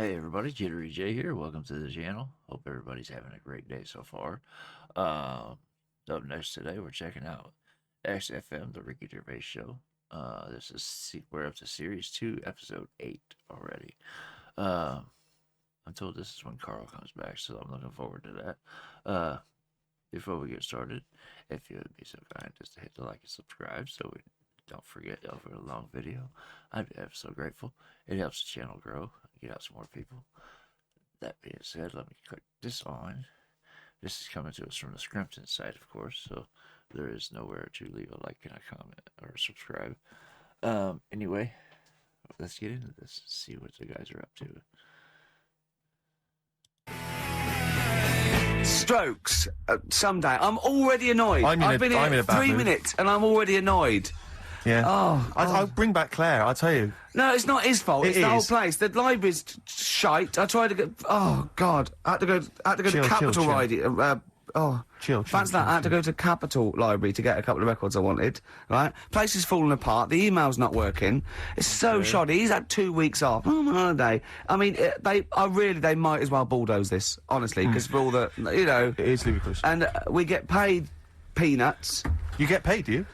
Hey everybody, JitteryJay here. Welcome to the channel. Hope everybody's having a great day so far. Up next today, we're checking out XFM, the Ricky Gervais show. We're up to series 2, episode 8 already. I'm told this is when Carl comes back, so I'm looking forward to that. Before we get started, if you would be so kind just to hit the like and subscribe so we don't forget over a long video, I'd be ever so grateful. It helps the channel grow, get out some more people. That being said, let me click this on. This is coming to us from the Scrumpton site, of course, so there is nowhere to leave a like and a comment or subscribe. Anyway, let's get into this and see what the guys are up to. Strokes. Someday. I'm already annoyed. I've been here 3 minutes and I'm already annoyed. Yeah. Oh, I'll bring back Claire, I'll tell you. No, it's not his fault. It's the whole place. The library's shite. I tried to get... Oh, God. I had to go to Capital Library. Chill. Fancy that. I had to go to Capital Library to get a couple of records I wanted, right? Place is falling apart. The email's not working. It's so shoddy. He's had 2 weeks off. I'm on holiday. I mean, they might as well bulldoze this, honestly, because for all the, you know... It is ludicrous. And we get paid peanuts. You get paid, do you?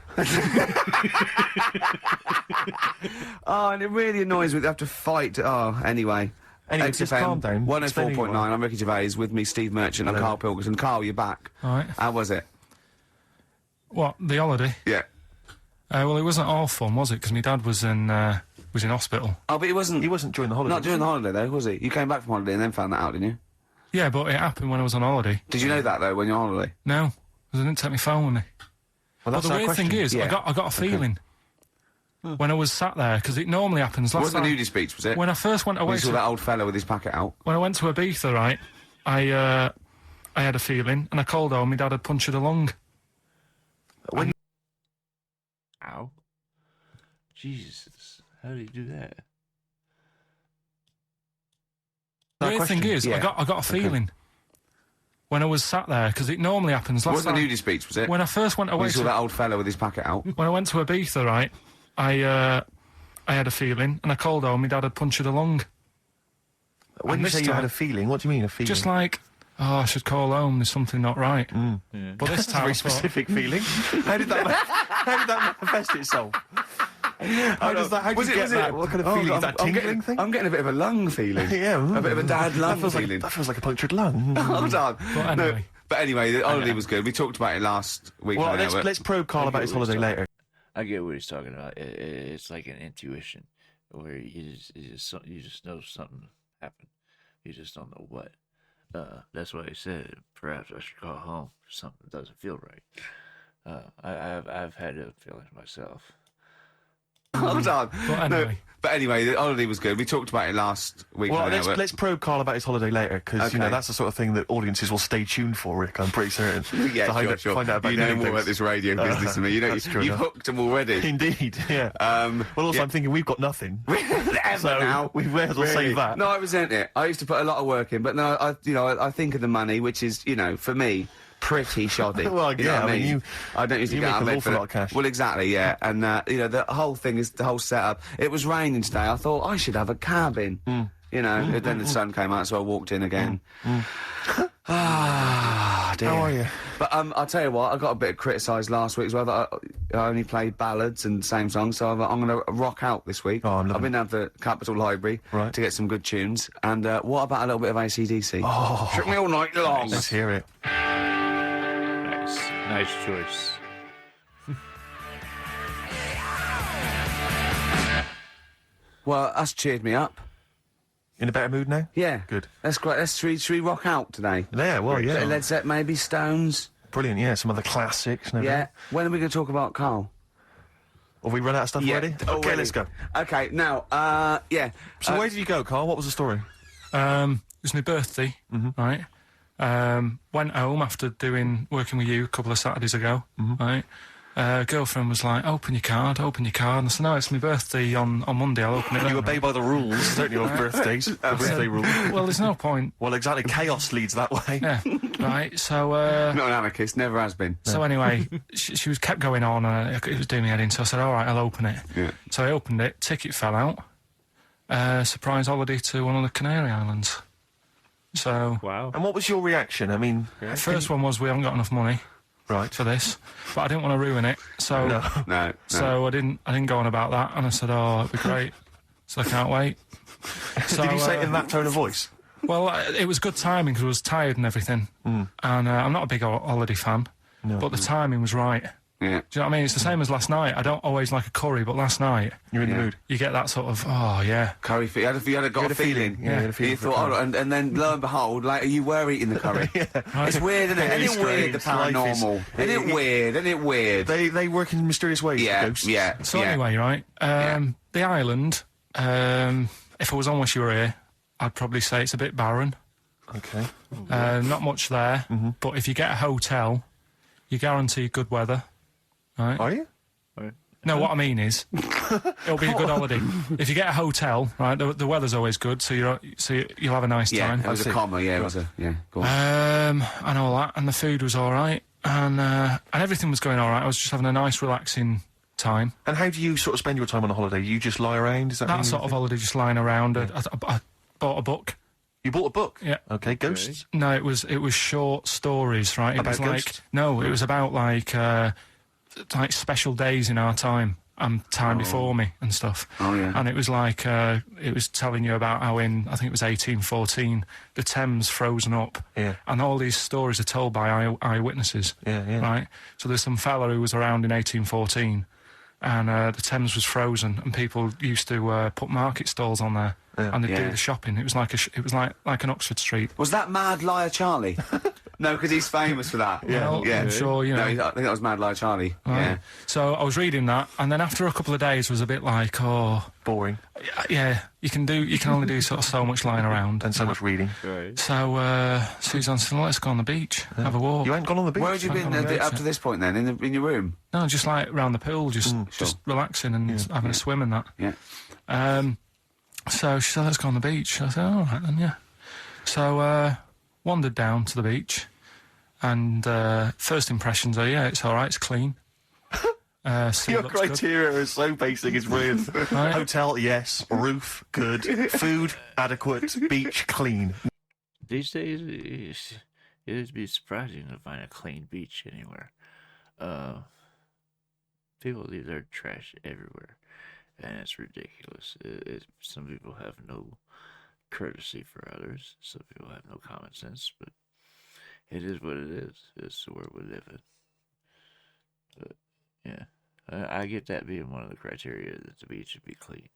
Oh, and it really annoys me they have to fight. Oh, anyway. Anyway, just calm down. 104.9, I'm Ricky Gervais, with me Steve Merchant and Carl Pilkington. Carl, you're back. All right. How was it? What, the holiday? Yeah. Well, it wasn't all fun, was it? Because my dad was in hospital. Oh, but he wasn't during the holiday. Not during the holiday, though, was he? You came back from holiday and then found that out, didn't you? Yeah, but it happened when I was on holiday. Did you know that, though, when you're on holiday? No, because I didn't take my phone with me. Well, but the weird thing is, I got a feeling when I was sat there, because it normally happens. What was the nudity speech, was it? When I first went away... When you saw that old fella with his packet out? When I went to Ibiza, right, I had a feeling, and I called home, my dad had punctured a lung. Ow. Jesus. How did he do that? The weird thing is, I got a feeling when I was sat there, because it normally happens. What was the nudity speech, was it? When I first went away... When you saw that old fella with his packet out? When I went to Ibiza, right, I had a feeling, and I called home, my dad had punctured a lung. When you say you had a feeling, what do you mean, a feeling? Just like, oh, I should call home, there's something not right. Yeah. But this time a very specific feeling. How did that manifest itself? How did you get that? What kind of feeling? Is that tingling thing? I'm getting a bit of a lung feeling. Yeah. A bit of a dad lung feeling. That feels like a punctured lung. Hold on. But anyway. No, but anyway, the holiday was good. We talked about it last week. Well, let's probe Carl about his holiday later. I get what he's talking about. It's like an intuition, where you just know something happened. You just don't know what. That's why he said perhaps I should call home. Something doesn't feel right. I've had that feeling myself. Hold on. But anyway. The holiday was good. We talked about it last week. Well, let's probe Carl about his holiday later, because you know that's the sort of thing that audiences will stay tuned for, Rick. I'm pretty certain. Yeah, sure. Find out about you know more about this radio business than me. You know, you've hooked them already. Indeed. Yeah. Well, also I'm thinking we've got nothing. So now we may as well save that. No, I resent it. I used to put a lot of work in, but no, I think of the money, which is, for me, pretty shoddy. Well, you know what I mean? I don't usually you get out of make an bed awful for lot of cash. Well, exactly, yeah. And the whole thing is the whole setup. It was raining today. I thought I should have a cabin. And then the sun came out, so I walked in again. Ah, dear. How are you? But I'll tell you what, I got a bit criticised last week as well that I only played ballads and same songs, so I'm going to rock out this week. Oh, I've been down to the Capital Library to get some good tunes. And what about a little bit of AC/DC? Oh. Took me all night long. Let's hear it. Nice choice. Well, that's cheered me up. In a better mood now? Yeah. Good. That's great. Should we rock out today? Yeah, well, yeah. Bit of Led Zeppelin, maybe Stones. Brilliant, yeah. Some of the classics and everything. Yeah. When are we going to talk about Carl? Have we run out of stuff already? Okay, let's go. Okay, now, yeah. So where did you go, Carl? What was the story? It was my birthday, right? Went home after working with you a couple of Saturdays ago, right? Girlfriend was like, open your card, and I said, no, it's my birthday on Monday, I'll open it then. You obey by the rules, certainly on birthdays, the birthday rules. Well, there's no point. Well, exactly, chaos leads that way. Yeah, right, so... Not an anarchist, never has been. So anyway, she was kept going on, it was doing me head in, so I said, all right, I'll open it. Yeah. So I opened it, ticket fell out, surprise holiday to one of the Canary Islands. So, Wow. And what was your reaction? I mean, the first one was we haven't got enough money for this, but I didn't want to ruin it. So, No. so I didn't go on about that, and I said, "Oh, it'd be great." So I can't wait. So, Did you say it in that tone of voice? Well, it was good timing because I was tired and everything, and I'm not a big holiday fan, but the timing was right. Yeah. Do you know what I mean? It's the same as last night. I don't always like a curry, but last night You're in the mood. you get that sort of, oh yeah. Curry. You had a feeling. Yeah, you had a feeling You for thought, curry. and then lo and behold, later you were eating the curry. It's weird, isn't it? Yeah, Isn't it's it weird, the strange. Life is- paranormal? Isn't it weird? Isn't it weird? They work in mysterious ways. the Yeah, ghosts. yeah. So yeah. anyway, right, the island, if I was on Wish You Were Here, I'd probably say it's a bit barren. Okay. Not much there, but if you get a hotel, you guarantee good weather. Right? Are you? No, what I mean is, it'll be a good holiday. If you get a hotel, right, the weather's always good, so you'll have a nice Yeah, time. it was a comma, yeah, it was a, yeah, go on. And all that, and the food was all right, and everything was going all right. I was just having a nice, relaxing time. And how do you sort of spend your time on a holiday? You just lie around? Is that That mean sort of anything? holiday, just lying around. I bought a book. You bought a book? Yeah. Okay, ghosts? No, it was short stories, right? It About was like ghosts? no, it was about like special days in our time and time before me and stuff. Oh, yeah. And it was like it was telling you about how in I think it was 1814 the Thames frozen up. Yeah. And all these stories are told by eyewitnesses. Yeah. Right. So there's some fella who was around in 1814, and the Thames was frozen, and people used to put market stalls on there. And they'd do Yeah. the shopping. It was like like an Oxford Street. Was that Mad Liar Charlie? No, because he's famous for that. Well, yeah. I'm sure you know. No, I think that was Mad Liar Charlie. Right. Yeah. So I was reading that, and then after a couple of days was a bit like, oh, Boring. yeah, you can only do sort of so much lying around. And so much reading. Right. So Suzanne said, let's go on the beach, have a walk. You ain't gone on the beach? Where had you been up to this point then? In your room? No, just like round the pool, just relaxing and having a swim and that. Yeah. So she said, let's go on the beach. I said, all right then, yeah. So wandered down to the beach, and first impressions are, yeah, it's all right, it's clean. Sea Your looks good. criteria is so basic, it's weird. Hotel, yes. Roof, good. Food, adequate. Beach, clean. These days, it'd be surprising to find a clean beach anywhere. People leave their trash everywhere, and it's ridiculous. Some people have no courtesy for others. Some people have no common sense, but it is what it is. It's the world we live in. But, yeah, I get that being one of the criteria that the beach should be clean.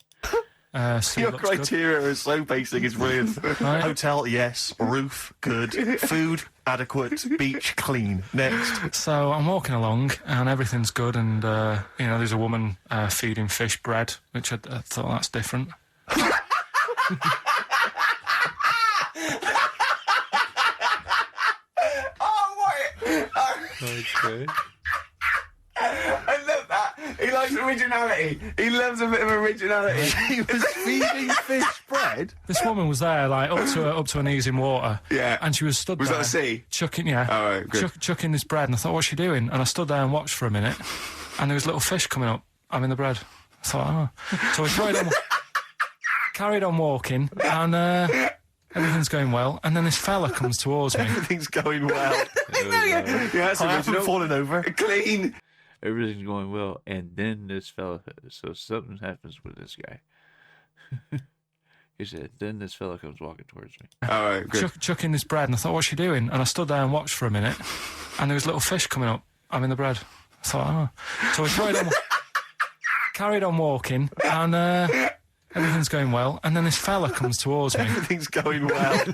Sea Your looks good. criteria is so basic, it's weird. Right. Hotel, yes. Roof, good. Food, adequate. Beach, clean. Next. So I'm walking along and everything's good, and there's a woman feeding fish bread, which I thought that's different. Oh, wait! Okay. I love that. He likes originality. He loves a bit of originality. He was feeding fish bread. This woman was there, like up to her knees in water. Yeah. And she was stood Was there. that the sea? Chucking, yeah. Oh, right, good. Chucking this bread, and I thought, what's she doing? And I stood there and watched for a minute, and there was little fish coming up, having the bread. I thought, oh. So we carried on walking, and everything's going well. And then this fella comes towards me. Everything's going well. Yeah, that's I haven't original. fallen over. Clean. Everything's going well, and then this fella. So something happens with this guy. He said, then this fella comes walking towards me. All right, good. Chucking this bread, and I thought, what's she doing? And I stood there and watched for a minute, and there was little fish coming up, having the bread. I thought, oh. So we carried on walking, and everything's going well. And then this fella comes towards me. Everything's going well.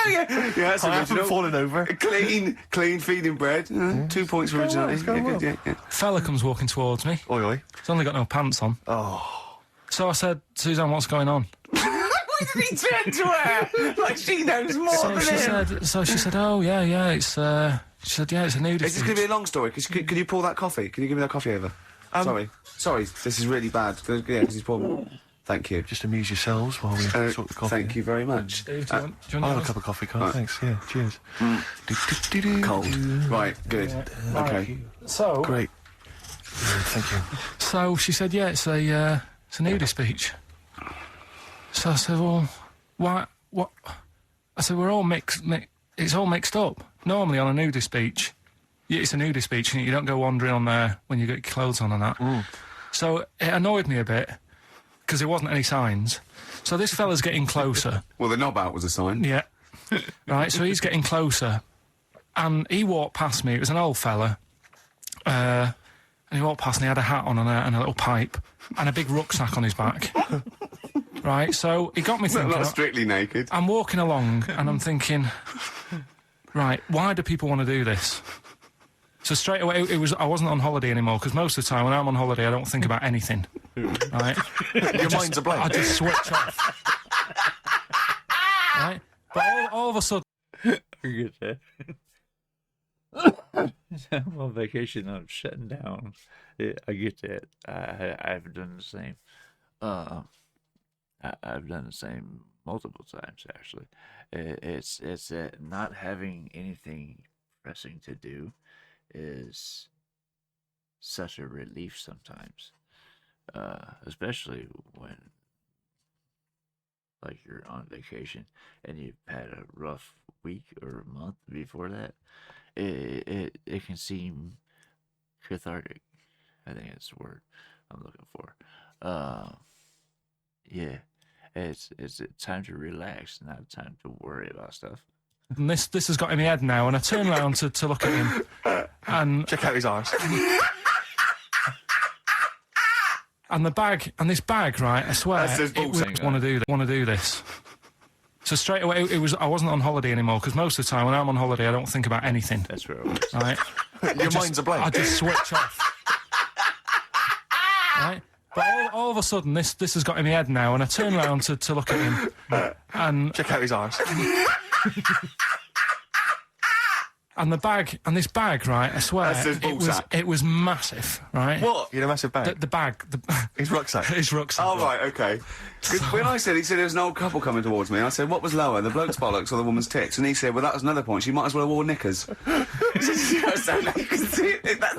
Yeah, that's I haven't original. fallen over. Clean feeding bread. 2 points for originality. it's going Good, well. yeah. Fella comes walking towards me. Oi, oi. He's only got no pants on. Oh. So I said, Suzanne, what's going on? Why did he turn to her? Like she knows more So than she him. said, oh, yeah, it's, she said, yeah, it's a nudist Is this going to be a long story? Could you pour that coffee? Can you give me that coffee over? Sorry, this is really bad. Yeah, because he's pouring... Thank you. Just amuse yourselves while we sort the coffee. Thank you very much. Dave, do you want I'll have a yours? cup of coffee, Carl. Right. Thanks. Yeah, cheers. Cold. Right, good. Okay. So, Great. Thank you. So she said, yeah, it's a nudist beach. So I said, well, why? What? I said, we're all mixed. It's all mixed up. Normally on a nudist beach, it's a nudist beach, and you don't go wandering on there when you get your clothes on and that. So it annoyed me a bit because there wasn't any signs. So this fella's getting closer. Well, the knob out was a sign. Yeah. Right. So he's getting closer, and he walked past me. It was an old fella. And he walked past and he had a hat on and a little pipe and a big rucksack on his back. Right, so he got me thinking... Not strictly naked. I'm walking along and I'm thinking, right, why do people want to do this? So straight away, I wasn't on holiday anymore, because most of the time when I'm on holiday, I don't think about anything. Right? Your mind's a blank. I just switch off. Right? But all of a sudden... I get that. I'm on vacation, I'm shutting down. I get that. I've done the same. I've done the same multiple times, actually. It's that not having anything pressing to do is such a relief sometimes, especially when, like, you're on vacation and you've had a rough week or a month before that. It can seem cathartic. I think that's the word I'm looking for. Yeah, it's time to relax, not time to worry about stuff. And this has got in my head now, and I turn around to look at him, and check out his arse. And this bag, right? I swear, it was want to do this. So straight away, I wasn't on holiday anymore, because most of the time when I'm on holiday, I don't think about anything. That's where it was. Right? Your mind's a blank. I just switch off. Right? But all of a sudden, this has got in my head now, and I turn around to look at him, and check out his arse. And this bag, right? I swear, it was massive, right? What? You had a massive bag? The bag. His rucksack? His rucksack. Oh, right, okay. Because when he said there was an old couple coming towards me, I said, what was lower, the bloke's bollocks or the woman's tits? And he said, well, that was another point. She might as well have worn knickers. So that's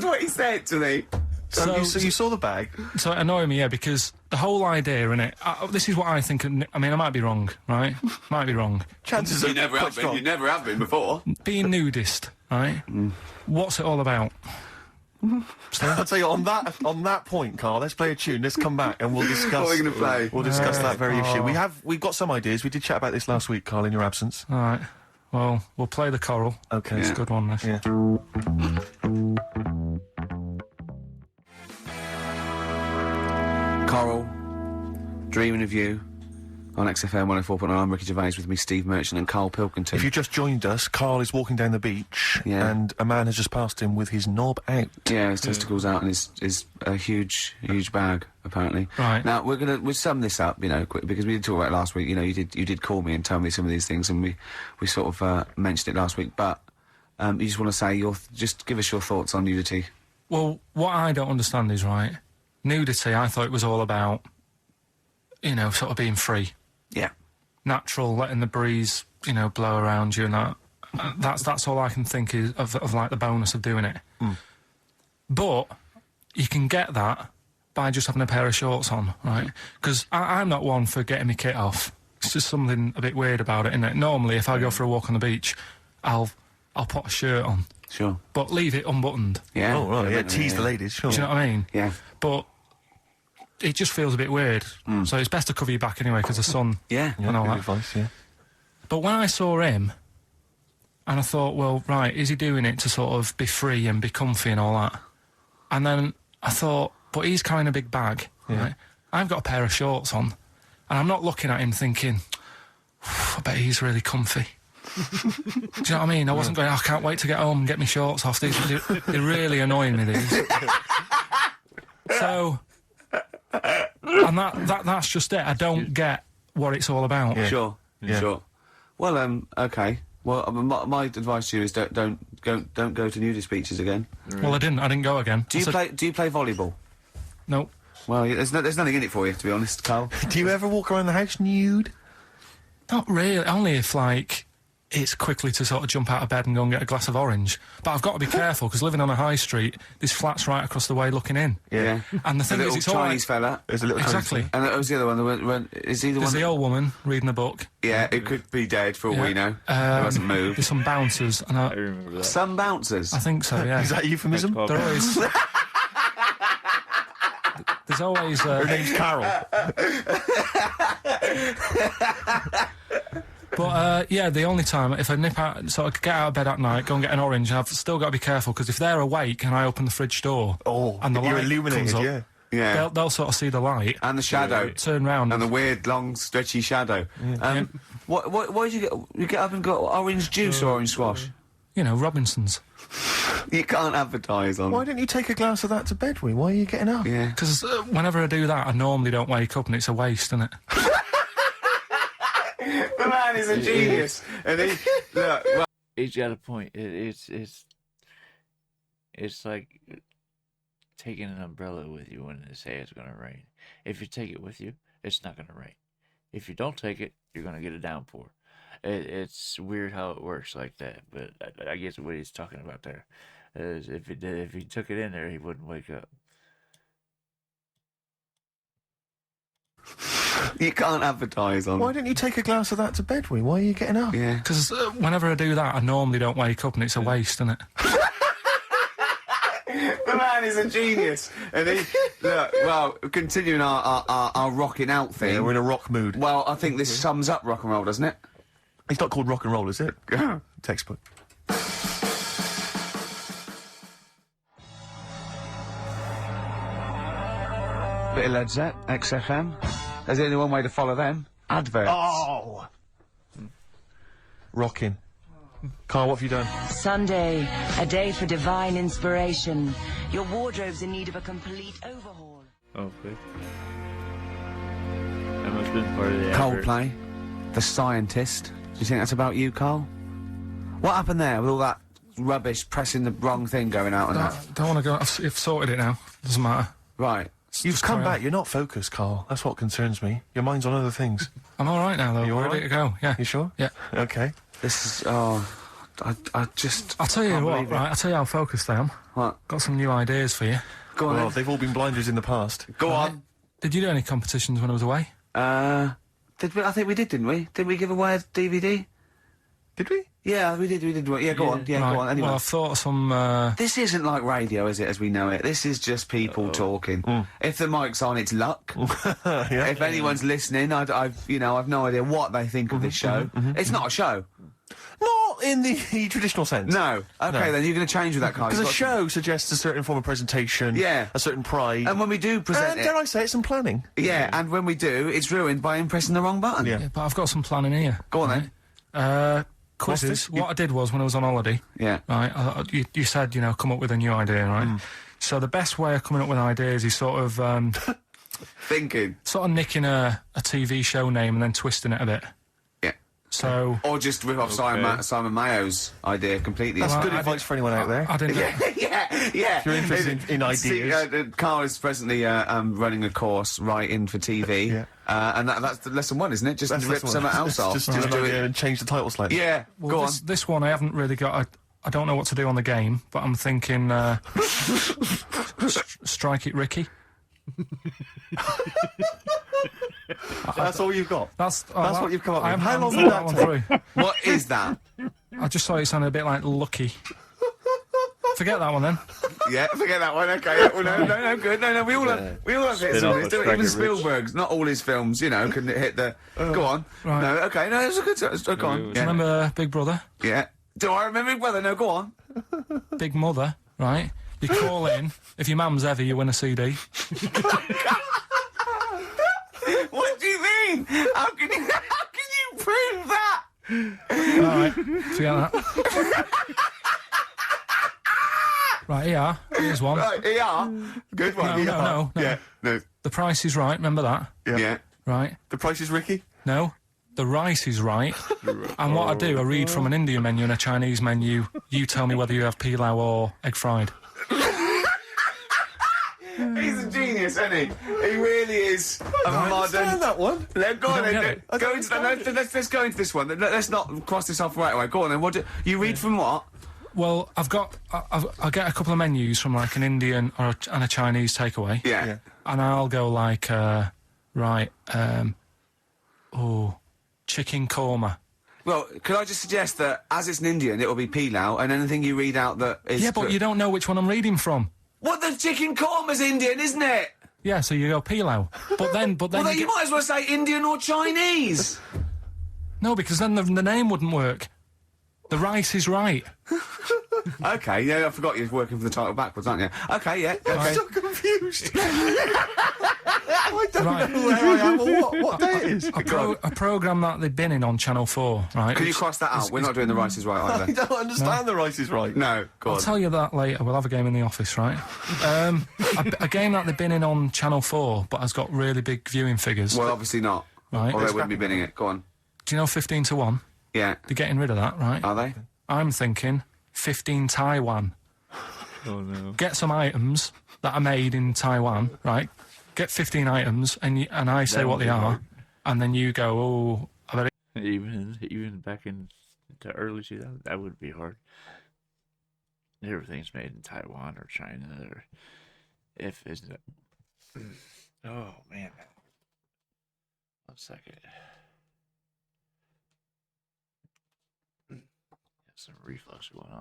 what he said to me. So you saw the bag? So it annoyed me, yeah, because the whole idea in it, this is what I think, I mean, I might be wrong, right? Might be wrong. Chances you never have been. You never have been before. Being nudist, right? What's it all about? I'll tell you, on that point, Carl, let's play a tune, let's come back and we'll discuss... What are we going to play? We'll discuss that very issue. We've got some ideas, we did chat about this last week, Carl, in your absence. All right, well, we'll play the choral. Okay. It's a good one, this. Yeah. Coral, Dreaming of You, on XFM 104.9. I'm Ricky Gervais, with me Steve Merchant and Carl Pilkington. If you just joined us, Carl is walking down the beach, and a man has just passed him with his knob out. Yeah, his testicles out, and his a huge bag, apparently. Right. Now, we'll sum this up, quick, because we did talk about it last week. You did call me and tell me some of these things, and we sort of mentioned it last week, but you just want to say just give us your thoughts on nudity. Well, what I don't understand is, right, nudity, I thought it was all about, sort of being free. Yeah. Natural, letting the breeze, blow around you and that. That's all I can think is of like the bonus of doing it. But you can get that by just having a pair of shorts on, right? Because I'm not one for getting my kit off. It's just something a bit weird about it, isn't it? Normally, if I go for a walk on the beach, I'll put a shirt on. Sure. But leave it unbuttoned. Yeah. Oh, right, yeah, tease the ladies, sure. Do you know what I mean? Yeah. But it just feels a bit weird. So it's best to cover your back anyway, because the sun... Yeah. and all good that. advice, yeah. But when I saw him, and I thought, well, right, is he doing it to sort of be free and be comfy and all that? And then I thought, but he's carrying a big bag, right? I've got a pair of shorts on, and I'm not looking at him thinking, I bet he's really comfy. Do you know what I mean? I wasn't going, I can't wait to get home and get my shorts off. They're really annoying me, these. So... and that's just it. I don't get what it's all about. Yeah. Sure. Well, okay. Well, my advice to you is don't go to nudist beaches again. Well, I didn't go again. Do you play volleyball? No. Well, there's nothing in it for you, to be honest, Carl. Do you ever walk around the house nude? Not really. Only if, like, it's quickly to sort of jump out of bed and go and get a glass of orange. But I've got to be careful, because living on a high street, there's flats right across the way looking in. Yeah. And the thing The is, little it's all right. Chinese fella. There's a little Exactly. And that was the other one. Is he the There's one? the old woman reading a book. Yeah, it could be dead for all we know. It Um, hasn't moved. There's some bouncers, and I remember that. Some bouncers. I think so, yeah. Is that a euphemism? Called- There always... There's always... Her name's Carol. But, yeah, the only time, if I nip out, sort of get out of bed at night, go and get an orange, I've still got to be careful, because if they're awake and I open the fridge door... and the you're light illuminated, comes up, yeah. Yeah. they'll sort of see the light, And the shadow. turn round... And the weird, long, stretchy shadow. What did you get? You get up and got orange juice or orange squash? You know, Robinsons. You can't advertise on. Why didn't you take a glass of that to bed with? Why are you getting up? Yeah. Because whenever I do that, I normally don't wake up, and it's a waste, isn't it? The man is a genius. And he, look, well, He's got a point. It's like taking an umbrella with you when they say it's going to rain. If you take it with you, it's not going to rain. If you don't take it, you're going to get a downpour. It's weird how it works like that, but I guess what he's talking about there is if he took it in there, he wouldn't wake up. you can't advertise on. Why didn't you take a glass of that to bed with? Why are you getting up? Yeah. Because whenever I do that, I normally don't wake up, and it's a waste, isn't it? The man is a genius. And he, look, well, continuing our rocking out thing. Yeah, we're in a rock mood. Well, I think this sums up rock and roll, doesn't it? It's not called rock and roll, is it? Textbook. Bit of Led Zepp, XFM. There's only one way to follow them. Adverts. Oh! Rocking. Carl, what have you done? Sunday, a day for divine inspiration. Your wardrobe's in need of a complete overhaul. Oh, good. That must have been part of the advert. Coldplay, The Scientist. Do you think that's about you, Carl? What happened there with all that rubbish pressing the wrong thing going out and that? Don't want to go... I've sorted it now. Doesn't matter. Right. You've Just come carry back. on. You're not focused, Carl. That's what concerns me. Your mind's on other things. I'm all right now, though. You all Ready right? to go, yeah. You sure? Yeah. Okay. This is, oh, I just... I'll tell you can't what, believe it. right? I'll tell you how focused I am. What? Got some new ideas for you. Go on Well, then. they've all been blinders in the past. Go on. Did you do any competitions when I was away? Did we? I think we did, didn't we? Did we give away a DVD? Did we? Yeah, we did. Yeah, go on. Yeah, Right, go on. Anyway. Well, I've thought of some... This isn't like radio, is it, as we know it? This is just people talking. If the mic's on, it's luck. Yeah. If anyone's listening, I've no idea what they think of this show. It's not a show. Not in the traditional sense. No. Okay, then you're going to change with that kind. Because a show suggests a certain form of presentation. Yeah. A certain pride. And when we do present dare it, I say it, some planning. yeah, and when we do, it's ruined by pressing the wrong button. Yeah. Yeah, but I've got some planning here. Go on then. Quizzes. this? What I did was, when I was on holiday, Yeah. right, you said, you know, come up with a new idea, right? So the best way of coming up with ideas is sort of Thinking. nicking a TV show name and then twisting it a bit. Yeah. So... Or just rip off Simon Mayo's idea completely. That's Well, good I advice for anyone out there. I didn't... yeah. If you're interested in ideas. Carl is presently running a course writing for TV. Yeah. And that's the lesson one, isn't it? Just That's rip the one. something else off. Just do do it. it and change the title slightly. Yeah, Well, go on. this one I haven't really got... I don't know what to do on the game, but I'm thinking... Strike It Ricky. That's all you've got. That's what you've come up I with. haven't- How I long haven't did thought that one through. What is that? I just thought it sounded a bit like Lucky. Forget that one then. Yeah, forget that one. Okay, yeah, well, no, good. No, we all have hits Spin on off this. of Even Strike It Rich. Spielberg's, not all his films, you know, can hit the. Go on. Right. No, okay, no, it's a good. Go on. Yeah. Remember Big Brother? Yeah. Do I remember? Well, no, go on. Big Mother, right? You call in. If your mum's ever, you win a CD. What do you mean? How can you prove that? Alright, forget that. Right, here. Here's one. Right, ER. Good one. No. Yeah. No. The Price is Right, remember that? Yeah. Right. The price is Ricky. No. The rice is right. And what I do, I read from an Indian menu and a Chinese menu. You tell me whether you have pilau or egg fried. He's a genius. this, isn't he? He really is a modern. Understand that one. Go on don't then. get it. Let's go into this one. Let's not cross this off right away. Go on then. What do you read from what? Well, I'll get a couple of menus from like an Indian and a Chinese takeaway. Yeah. And I'll go like, chicken korma. Well, could I just suggest that as it's an Indian, it'll be pilau, and anything you read out that is... Yeah, but you don't know which one I'm reading from. What, the chicken korma's Indian, isn't it? Yeah, so you go pilau. But then Well, then you might as well say Indian or Chinese. No, because then the name wouldn't work. The rice is right. Okay, yeah, I forgot you're working for the title backwards, aren't you? Okay, yeah. Okay. I'm so confused. I don't know where I am or what day it is. A programme that they've been in on Channel 4, right? Can you cross that out? We're not doing the Rice is Right I either. don't understand the Rice is Right. No, go I'll on. tell you that later. We'll have a game in the office, right? A game that they've been in on Channel 4, but has got really big viewing figures. Well, obviously not. Right. Or they wouldn't be binning it. Go on. Do you know 15 to 1? Yeah. They're getting rid of that, right? Are they? I'm thinking 15 Taiwan. Oh no. Get some items that are made in Taiwan, right? Get 15 items, and I say That what would they be are, hard. and then you go, oh, I bet Even back in the early 2000s, that would be hard. Everything's made in Taiwan or China, or if isn't it? Oh man. 1 second. Some reflux going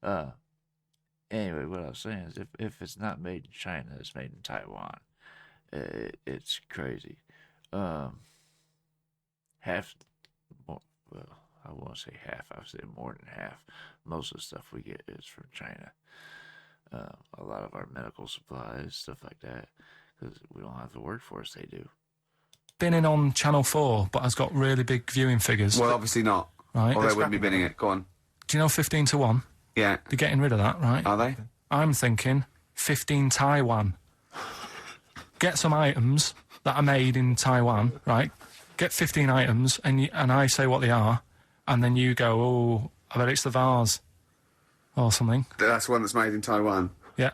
on. Anyway, what I was saying is, if it's not made in China, it's made in Taiwan. It's crazy. Half, more, well, I won't say half. I would say more than half. Most of the stuff we get is from China. A lot of our medical supplies, stuff like that, because we don't have the workforce they do. been in on Channel 4, but has got really big viewing figures. Well, obviously not. Right. Or they wouldn't be binning it. Go on. Do you know 15 to 1? Yeah. They're getting rid of that, right? Are they? I'm thinking 15 Taiwan. Get some items that are made in Taiwan, right? Get 15 items, and I say what they are, and then you go, oh, I bet it's the vase, or something. That's one that's made in Taiwan. Yeah.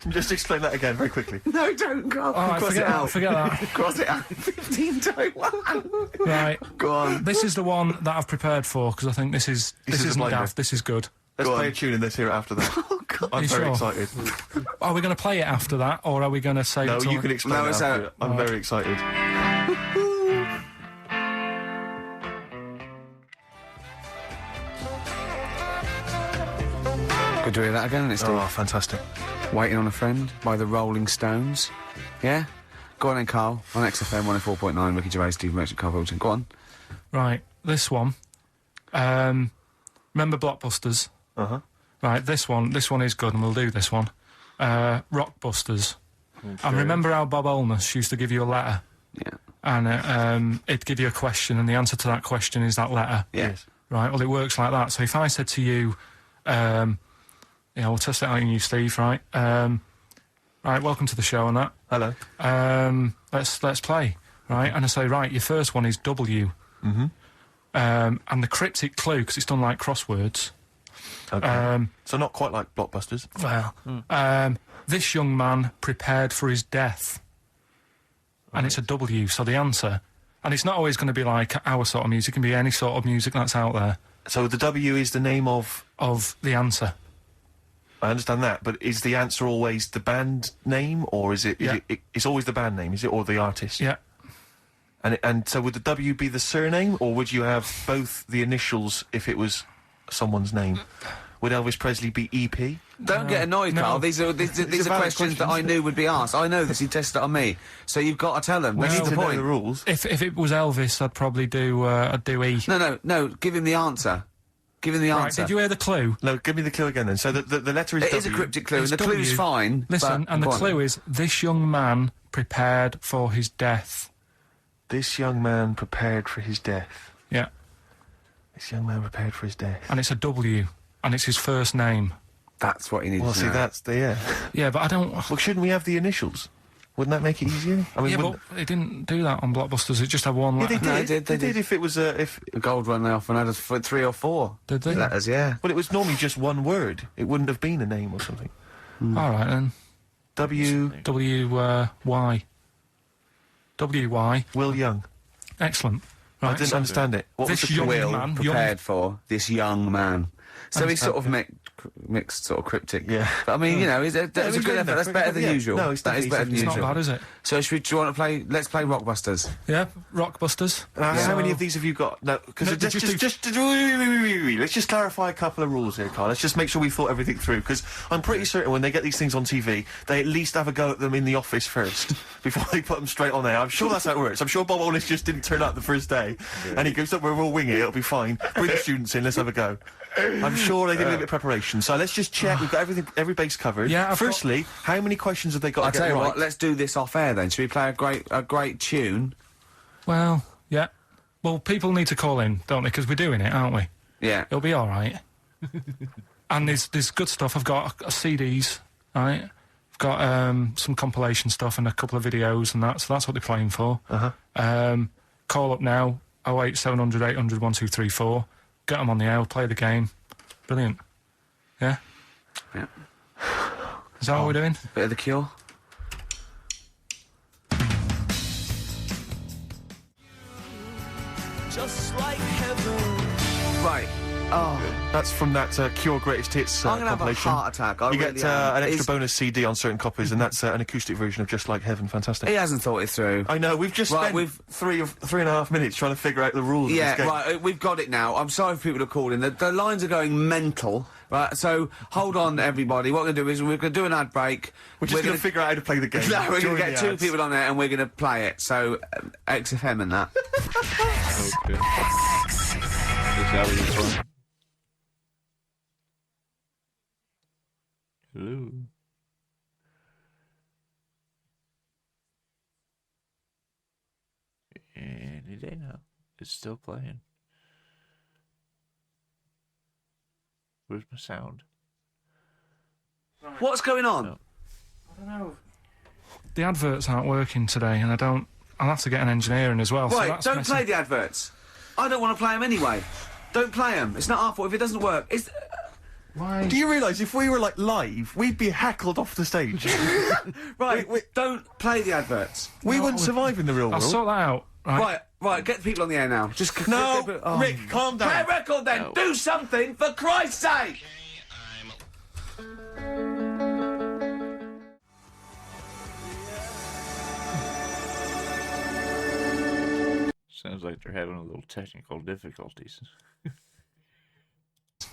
Just explain that again very quickly. No, don't go. All right, Cross forget it out. forget that. Cross it out. 15 Taiwan. Right. Go on. This is the one that I've prepared for, because I think this is isn't the blinder. daft, this is good. Let's Go play on. a tune and let's hear it after that. Oh, God. I'm You very sure? excited. Are we going to play it after that, or are we going to save No, it till... you can explain No, it it's after out. it. I'm very excited. Could do that again, isn't it, Steve? Oh, fantastic. Waiting on a Friend by the Rolling Stones. Yeah? Go on then, Carl. On XFM 104.9, Ricky Gervais, Steve Merchant, Carl Wilton. Go on. Right, this one. Remember Blockbusters? Uh-huh. Right, this one is good, and we'll do this one. Rockbusters. And remember how Bob Holness used to give you a letter? Yeah. And it'd give you a question, and the answer to that question is that letter. Yeah. Yes. Right, well, it works like that. So if I said to you, we'll test it out on you, Steve, right? Right, welcome to the show and that. Hello. Let's play, right? And I say, right, your first one is W. Mm-hmm. And the cryptic clue, because it's done like crosswords. Okay. So not quite like Blockbusters. Well, this young man prepared for his death. And it's a W, so the answer... And it's not always going to be like our sort of music. It can be any sort of music that's out there. So the W is the name of... Of the answer. I understand that, but is the answer always the band name, or is it... Yeah. It's always the band name, is it, or the artist? Yeah. And so would the W be the surname, or would you have both the initials if it was someone's name? Would Elvis Presley be EP? Don't get annoyed, no. Carl. These are valid questions that I questions. knew would be asked. I know this. He tested it on me. So you've got to tell them. We This need is to the know point. the rules. If it was Elvis, I'd probably do E. No. Give him the answer. Give him the Right, answer. did you hear the clue? No, give me the clue again then. So the letter is It W. is a cryptic clue, and It's the clue's W. fine. Listen, but and the go on. clue is, this young man prepared for his death. This young man prepared for his death. Yeah. This young man prepared for his death. And it's a W. And it's his first name. That's what he needs Well, to see, know. that's the... Yeah. Yeah, but I don't... Well, shouldn't we have the initials? Wouldn't that make it easier? I mean, Yeah, wouldn't- but it didn't do that on Blockbusters. It just had one Yeah, letter. they did. No, They they did. if it was a... If The gold one they often had us for 3 or 4 Did they? letters, yeah. Well, it was normally just one word. It wouldn't have been a name or something. All right, then. Y. W-Y. Will Young. Excellent. I Right, didn't so understand it. What was this the young clue? Will man, prepared for this young man. So he's sort of mixed, sort of cryptic. Yeah. But I mean, you know, that was a he's good written effort. that That's for better it, than yeah. usual. No, it's that is better than It's usual. not bad, is it? So do you want to play? Let's play Rockbusters. Yeah, Rockbusters. How many of these have you got? No, because No, let's just clarify a couple of rules here, Carl. Let's just make sure we thought everything through, because I'm pretty certain when they get these things on TV, they at least have a go at them in the office first before they put them straight on there. I'm sure that's how it works. I'm sure Bob Hollis just didn't turn up the first day, and he goes, "Look, we'll wing it. It'll be fine. Bring the students in. Let's have a go." I'm sure they did a little bit of preparation. So let's just check. We've got every base covered. Yeah, Firstly, how many questions have they got I'll to tell get you right? what. Let's do this off air then. Should we play a great tune? Well, yeah. Well, people need to call in, don't they? Because we're doing it, aren't we? Yeah. It'll be all right. And there's good stuff. I've got CDs, right? I've got some compilation stuff and a couple of videos and that. So that's what they're playing for. Call up now. 08 700 800 1234. Get them on the air. Play the game. Brilliant. Yeah. Yeah. Is that what we're doing? Bit of The Cure. Just like heaven. Right. Oh, That's from that Cure Greatest Hits I'm gonna have a compilation. heart attack. I You really get am. an extra He's- bonus CD on certain copies, and that's an acoustic version of Just Like Heaven. Fantastic. He hasn't thought it through. I know, we've just Right, spent we've- 3.5 minutes trying to figure out the rules Yeah, of this game. right, we've got it now. I'm sorry for people who are calling. The lines are going mental. Right, so hold on, everybody. What we're going to do is we're going to do an ad break. We're just going to figure out how to play the game. No, we're going during to get the two ads. people on there and we're going to play it. So, XFM and that. Okay. Is that what you're doing? Hello. Any day now. It's still playing. Where's my sound? What's going on? No. I don't know. The adverts aren't working today, and I'll have to get an engineer in as well. so Right, that's don't messing- play the adverts. I don't want to play them anyway. Don't play them. It's not our fault if it doesn't work. It's... Why? Do you realise if we were like live, we'd be heckled off the stage? Right, don't play the adverts. We wouldn't survive in the real I'll world. sort that out. Right. Right, get the people on the air now. Just No, oh. Rick, calm Play a down. record then. No. Do something for Christ's sake. Sounds like they're having a little technical difficulties.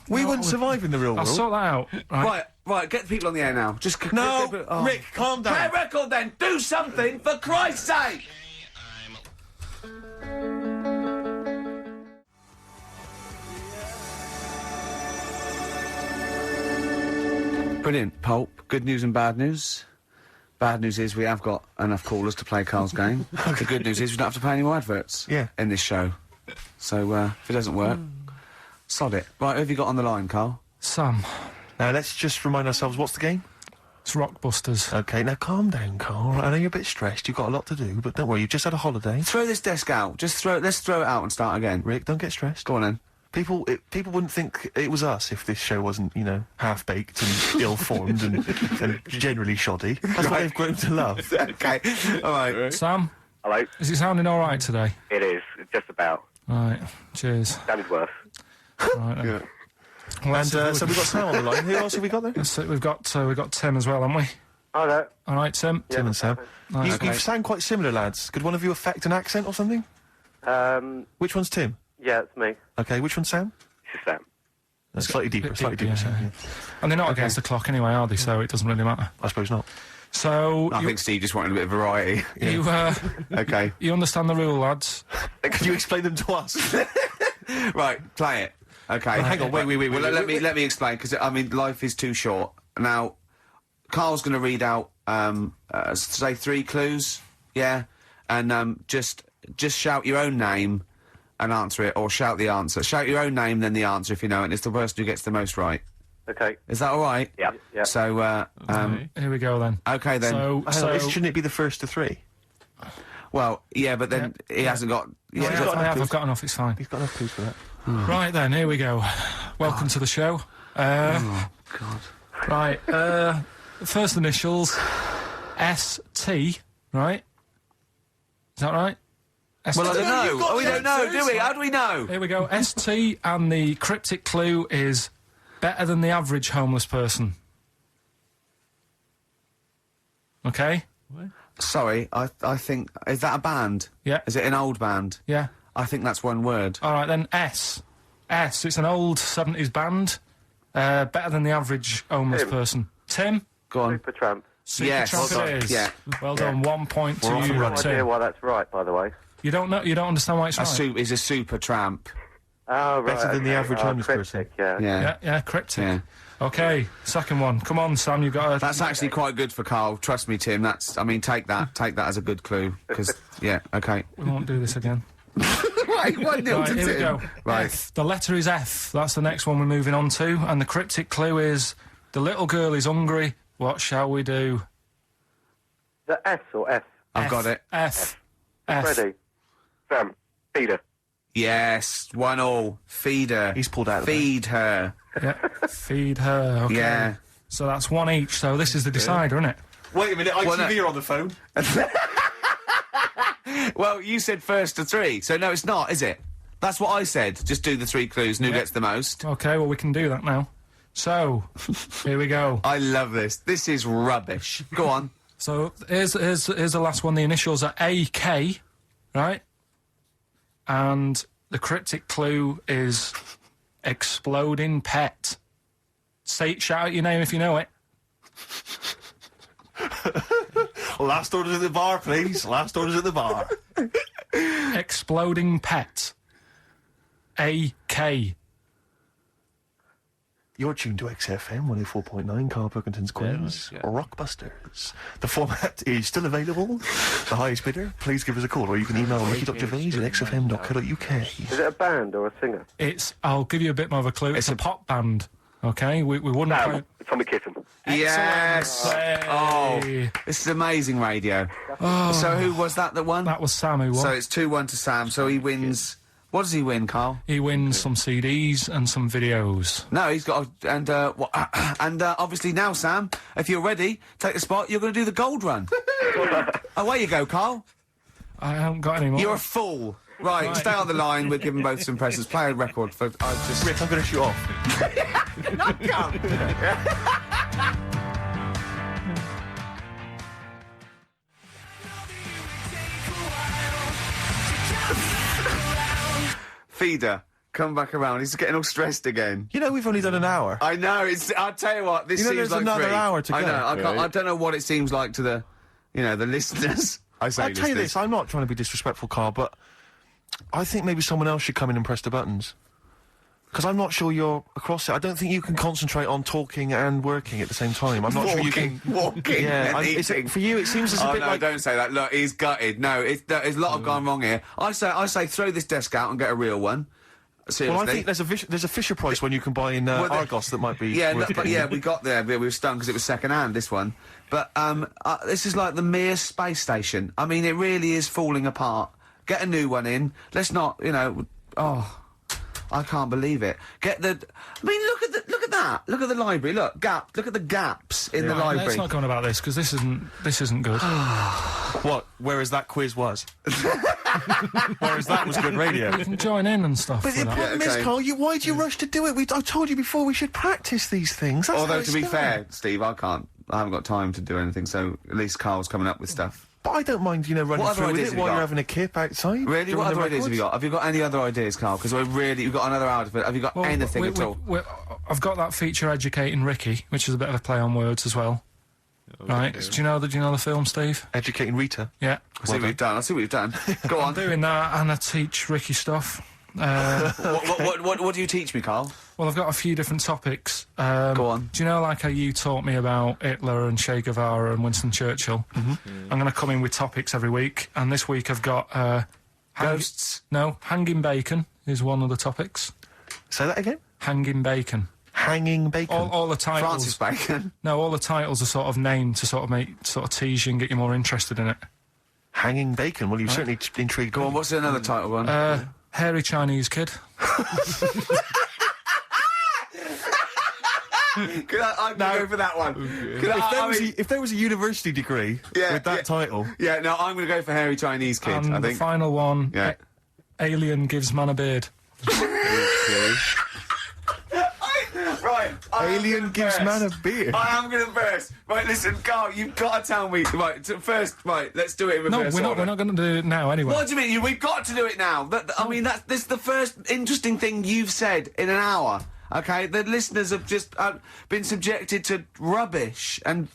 We wouldn't survive in the real I'll world. sort that out. Right. Right, get the people on the air now. Just No, oh. Rick, calm Play a down. record then. Do something for Christ's sake. Brilliant, Pulp. Good news and bad news. Bad news is we have got enough callers to play Carl's game. The good news is we don't have to play any more adverts Yeah. in this show. So, if it doesn't work, sod it. Right, who have you got on the line, Carl? Sam, Now, let's just remind ourselves, what's the game? it's Rockbusters. Okay, now calm down, Carl. I know you're a bit stressed, you've got a lot to do, but don't worry, you've just had a holiday. Throw this desk out. Let's throw it out and start again. Rick, don't get stressed. Go on then. People wouldn't think it was us if this show wasn't, half-baked and ill-formed and generally shoddy. That's what they've grown to love. Okay, all right. Sam, Hello, is it sounding all right today? it is, just about. Right. Cheers. Sounded worse. Right. Then. Yeah. Well, And that's so we've got Sam on the line. Who else have we got there? So we've got Tim as well, haven't we? Oh, no. All right, Tim. Tim and Sam. Nice. You sound quite similar, lads. Could one of you affect an accent or something? Which one's Tim? Yeah, it's me. Okay, which one's Sam? This is Sam. Slightly deeper, Bit slightly deeper, deeper. yeah, Sam, yeah. And they're not against the clock anyway, are they? So it doesn't really matter. I suppose not. So I think Steve just wanted a bit of variety. Okay. you understand the rule, lads? Could you explain them to us? Right, play it. Okay. Hang on, wait. Well, let me explain because I mean life is too short. Now, Carl's going to read out say 3 clues, yeah, and just shout your own name and answer it, or shout the answer. Shout your own name, then the answer if you know it. And it's the person who gets the most right. Okay. Is that all right? Yeah. Yeah. So, Okay. Here we go then. okay then. Shouldn't it be the first to 3? Well, yeah, but then he hasn't got. Yeah, he's got I've got enough. It's fine. He's got enough clues for that. Right then, here we go. Welcome to the show. oh God. Right. First initials ST, right? Is that right? ST. Well, I don't know. got We the don't know, answers. do we? How do we know? Here we go. ST, and the cryptic clue is better than the average homeless person. Okay? Sorry, I think... Is that a band? Yeah. Is it an old band? Yeah. I think that's one word. All right, then S. It's an old 70s band. Better than the average homeless Tim. person. Tim? Go on. Supertramp. Yes. Supertramp Well it done. is. Yeah. Well done. 1 point to We're off and you, running. No idea Tim. why that's right, by the way. You don't understand why it's right? He's a super tramp. Oh, right. Better than the okay. average homeless cryptic, person. Yeah. Yeah. Cryptic. Yeah. Okay, second one. Come on, Sam, you've got to... That's actually quite good for Carl. Trust me, Tim. Take that as a good clue. Because, yeah, okay. We won't do this again. Right, 1-0 Right, to here we Tim. go. Right. F. The letter is F. That's the next one we're moving on to. And the cryptic clue is, the little girl is hungry. What shall we do? Is that S or F? I've got it. F. F. Ready? Sam. Peter. Yes, 1-1. Feed her. He's pulled out of Feed her. Yeah. Feed her. Okay. Yeah. So that's one each. So this is the decider, isn't it? Wait a minute, ITV are on the phone. Well, you said first to 3, so no, it's not, is it? That's what I said. Just do the 3 clues and who gets the most. Okay, well, we can do that now. So, here we go. I love this. This is rubbish. Go on. So, here's the last one. The initials are AK, right? And the cryptic clue is exploding pet. Shout out your name if you know it. Last orders at the bar, please. Last orders at the bar. Exploding pet. AK. You're tuned to XFM 104.9, Carl Pilkington's Quiz, Rockbusters. The format is still available. The highest bidder, please give us a call, or you can email ricky.gervais at xfm.co.uk. Is it a band or a singer? I'll give you a bit more of a clue. It's a pop band. Okay, we wouldn't Sam. play... Tommy Kitten. Yes. Hey. Oh, this is amazing radio. So who was that won? That was Sam who won. So it's 2-1 to Sam. So he wins. What does he win, Carl? He wins some CDs and some videos. No, he's got and obviously now, Sam, if you're ready, take the spot. You're going to do the gold run. Away you go, Carl. I haven't got any more. You're a fool. Right, stay on the line. We'll give them both some presents. Play a record for. Rick, I'm going to shoot off. Feeder, come back around. He's getting all stressed again. You know, we've only done an hour. I know. I'll tell you what. This You know, seems there's like another 3. hour to I go. know. I don't know what it seems like to the listeners. I say I'll tell you listeners. this, I'm not trying to be disrespectful, Carl, but I think maybe someone else should come in and press the buttons. Because I'm not sure you're across it. I don't think you can concentrate on talking and working at the same time. I'm not sure you can... Walking. Yeah, and it's, eating. for you it seems as a Oh bit no! like... Don't say that. Look, he's gutted. No, there's a lot of gone wrong here. I say, throw this desk out and get a real one. Seriously. Well, I think there's a Fisher Price one you can buy in Argos that might be... Yeah, worth but getting. yeah, we got there. We were stunned because it was second hand. This one, but this is like the Mir space station. I mean, it really is falling apart. Get a new one in. Let's not, Oh, I can't believe it. I mean, look at that. Look at the library. Look at the gaps in the library. Let's not go on about this because this isn't good. What? Whereas that quiz was. Whereas that was good radio. You can join in and stuff. But with the that. problem is, Carl, why do you rush to do it? I told you before we should practice these things. That's how Although, it's to be done. fair, Steve, I haven't got time to do anything, so at least Carl's coming up with stuff. But I don't mind, running What other through with ideas it have you while you're got? having a kip outside. Really? doing What the other ideas have you records. got? Have you got any other ideas, Carl? Because we've got another hour for it. Have you got Well, anything at all? I've got that feature Educating Ricky, which is a bit of a play on words as well. Right? Do you know the film, Steve? Educating Rita. Yeah. I see what you've done. Go I'm on. doing that, and I teach Ricky stuff. What do you teach me, Carl? Well, I've got a few different topics. Go on. Do you know, like how you taught me about Hitler and Che Guevara and Winston Churchill? Mm-hmm. I'm going to come in with topics every week, and this week I've got Ghosts. No, hanging bacon is one of the topics. Say that again. Hanging bacon. Hanging bacon. All the titles. Francis Bacon. No, all the titles are sort of named to sort of tease you and get you more interested in it. Hanging bacon. Well, you've certainly intrigued. Go on. me. What's another title one? Hairy Chinese kid. I'm going to go for that one. If there was a university degree with that title... Yeah, no, I'm going to go for hairy Chinese kid, And I the think. final one, Yeah. Alien gives man a beard. Right. Alien gives man a beard. I am going to burst. Right, listen, Carl, you've got to tell me. Right, first, let's do it in No, reverse we're not going to do it now anyway. What do you mean? We've got to do it now. This is the first interesting thing you've said in an hour. Okay, the listeners have just been subjected to rubbish and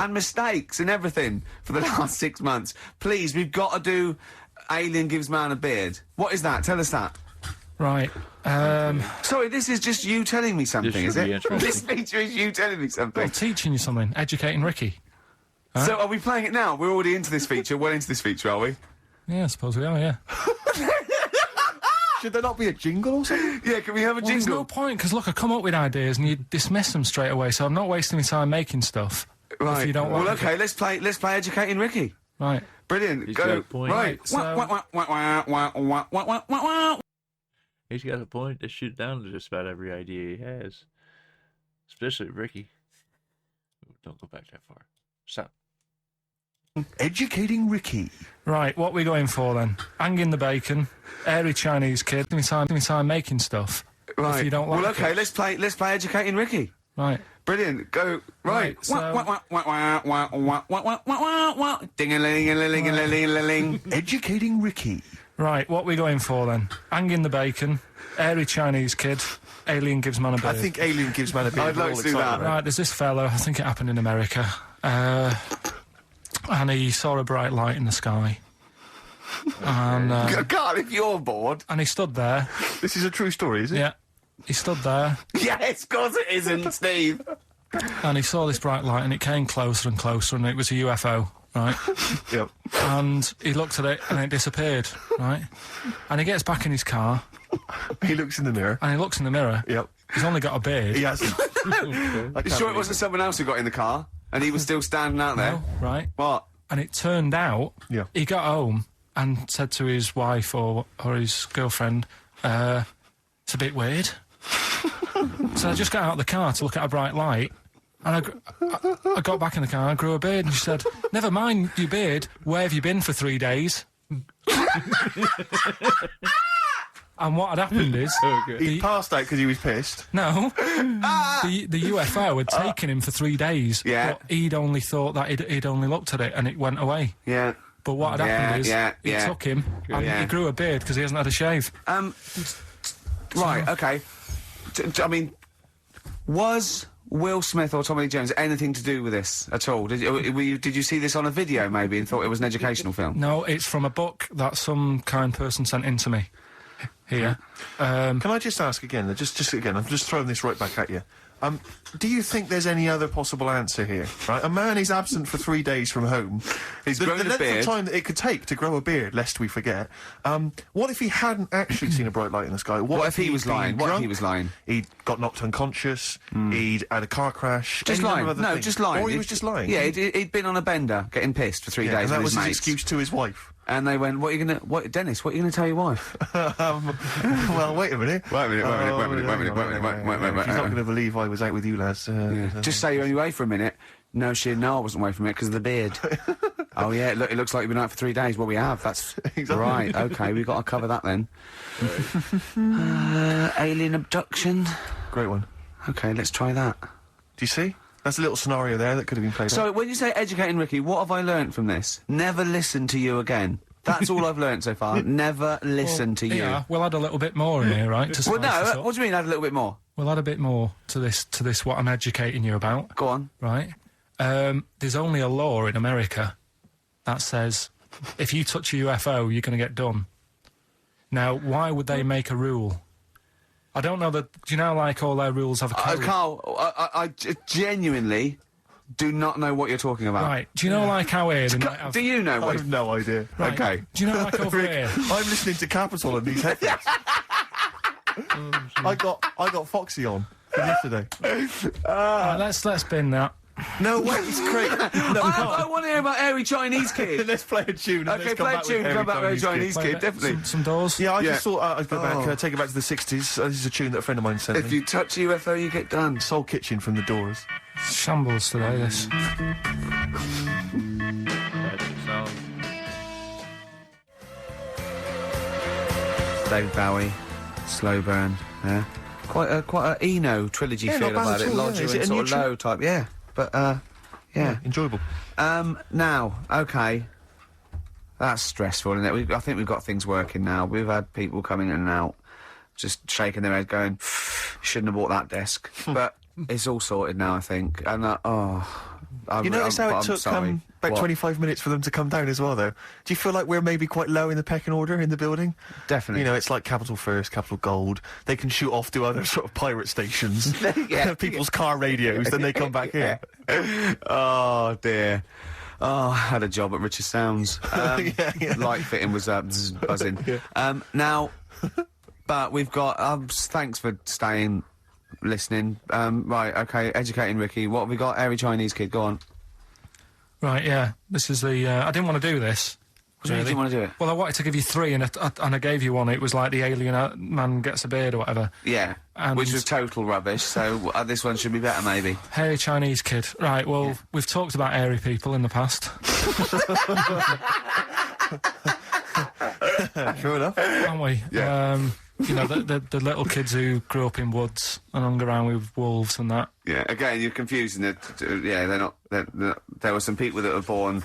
mistakes and everything for the last 6 months. Please, we've got to do Alien gives man a beard. What is that? Tell us that. Right. Sorry, this is just you telling me something, This is should be it? interesting. This feature is you telling me something. I'm teaching you something. Educating Ricky. So are we playing it now? We're already into this feature. Well into this feature, are we? Yeah, I suppose we are, yeah. Should there not be a jingle or something? Yeah, can we have a Well, there's jingle? no point, because look, I come up with ideas and you dismiss them straight away, so I'm not wasting my time making stuff. Right. If you don't well, like okay, it. let's play Educating Ricky. Right. Brilliant. He's Go. got a point. Right. So- He's got a point to shoot down to just about every idea he has. Especially Ricky. Don't go back that far. Stop. Educating Ricky. Right, what we going for then? Hanging the bacon, airy Chinese kid, give me time making stuff. Right. If you don't like well, okay, it. let's play Educating Ricky. Right. Brilliant. Go. Right. Right, so- Ding-a-ling-a-ling-a-ling-a-ling. Educating Ricky. Right, what we going for then? Hanging the bacon, airy Chinese kid, alien gives man a beard. I think Alien gives man a beard. I'd like to do that. Right, there's this fella, I think it happened in America, and he saw a bright light in the sky. And, God, if you're bored. and he stood there. This is a true story, is it? Yeah. He stood there, Yes, of course it isn't, Steve. and he saw this bright light, and it came closer and closer, and it was a UFO, right? Yep. And he looked at it, and it disappeared, right? And he gets back in his car, He looks in the mirror. and he looks in the mirror. Yep. He's only got a beard. He hasn't. You sure it wasn't someone else who got in the car and he was still standing out there? No, right? What? And it turned out, Yeah. he got home and said to his wife or his girlfriend, it's a bit weird. So I just got out of the car to look at a bright light, and I got back in the car, I grew a beard, and she said, never mind your beard, where have you been for 3 days? And what had happened is... He passed out because he was pissed. No. The UFO had taken him for 3 days. Yeah. But he'd only thought that he'd only looked at it and it went away. Yeah. But what had happened is yeah. it took him and Yeah. he grew a beard because he hasn't had a shave. Right, okay. I mean, was Will Smith or Tommy Lee Jones anything to do with this at all? Did you see this on a video maybe and thought it was an educational film? No, it's from a book that some kind person sent in to me. Here. Can I just ask again? Just again, I'm just throwing this right back at you. Do you think there's any other possible answer here? Right, a man is absent for 3 days from home. He's the grown a length beard. of time that it could take to grow a beard, lest we forget. What if he hadn't actually seen a bright light in the sky? What if he he'd was been lying? What if drunk? he was lying? He'd got knocked unconscious. He'd had a car crash. Just any number lying. of other No, things. just lying. Or he was just lying. Yeah, he'd been on a bender, getting pissed for 3 Yeah, days and that with was his his mates. excuse to his wife. And they went, what are you gonna tell your wife? Well, wait a minute. Wait a minute. She's not going to believe I was out with you, lads. Just say you're only away for a minute. No, I wasn't away from it because of the beard. Oh yeah, look, it looks like you've been out for 3 days. Well, we have. That's Exactly. right. Okay, we've got to cover that then. Alien abduction. Great one. Okay, let's try that. Do you see? That's a little scenario there that could have been played out. So, when you say educating Ricky, what have I learnt from this? Never listen to you again. That's all I've learnt so far. Never listen to you. Yeah, we'll add a little bit more in here, right? To Well, spice this no. up. What do you mean? Add a little bit more. We'll add a bit more to this what I'm educating you about, Go on. right? There's only a law in America that says if you touch a UFO, you're going to get done. Now, why would they make a rule? I don't know that. Do you know, like, all their rules have a code? Carl, I genuinely do not know what you're talking about. Right. Do you know, like, how here they might have... Do you know I what? have no idea. Right. Okay. Do you know, like, over here... I'm listening to Capital on these headphones. I got Foxy on from yesterday. Right, let's bin that. No way, it's great. No, I want to hear about Airy Chinese Kid. Let's play a tune. Okay, play a tune. Come back with Airy Chinese Kid, definitely. Some doors. Yeah, I just thought I'd go back, take it back to the 60s. This is a tune that a friend of mine sent If me. you touch UFO, you get done. Soul Kitchen from the Doors. Shambles today, this. David Bowie, Slow Burn, yeah. Quite a Eno trilogy Yeah, feel not bad about at it. all, yeah. Lodger Is it and a sort new of tune? low type, yeah. But, yeah. Enjoyable. Now, okay. That's stressful, isn't it? I think we've got things working now. We've had people coming in and out, just shaking their head going, shouldn't have bought that desk. But it's all sorted now, I think. And, You notice how I'm it took sorry. about What? 25 minutes for them to come down as well, though? Do you feel like we're maybe quite low in the pecking order in the building? Definitely. You know, it's like Capital First, Capital Gold. They can shoot off to other sort of pirate stations, Yeah. people's car radios, then they come back here. Oh, dear. Oh, I had a job at Richard Sounds. Light fitting was buzzing. Now, but we've got... thanks for staying, listening. Right, okay, educating Ricky. What have we got? Airy Chinese Kid, go on. Right, yeah. This is the... I didn't want to do this. What do you mean you didn't want to do it? Well, I wanted to give you three, and I gave you one. It was like the alien man gets a beard or whatever. Yeah, And- which was total rubbish, so this one should be better, maybe. Hairy Chinese Kid. Right, well, we've talked about airy people in the past, Sure enough. haven't we? Yeah. You know, the little kids who grew up in woods and hung around with wolves and that. Yeah, again, you're confusing it. Yeah, they're not... there were some people that were born...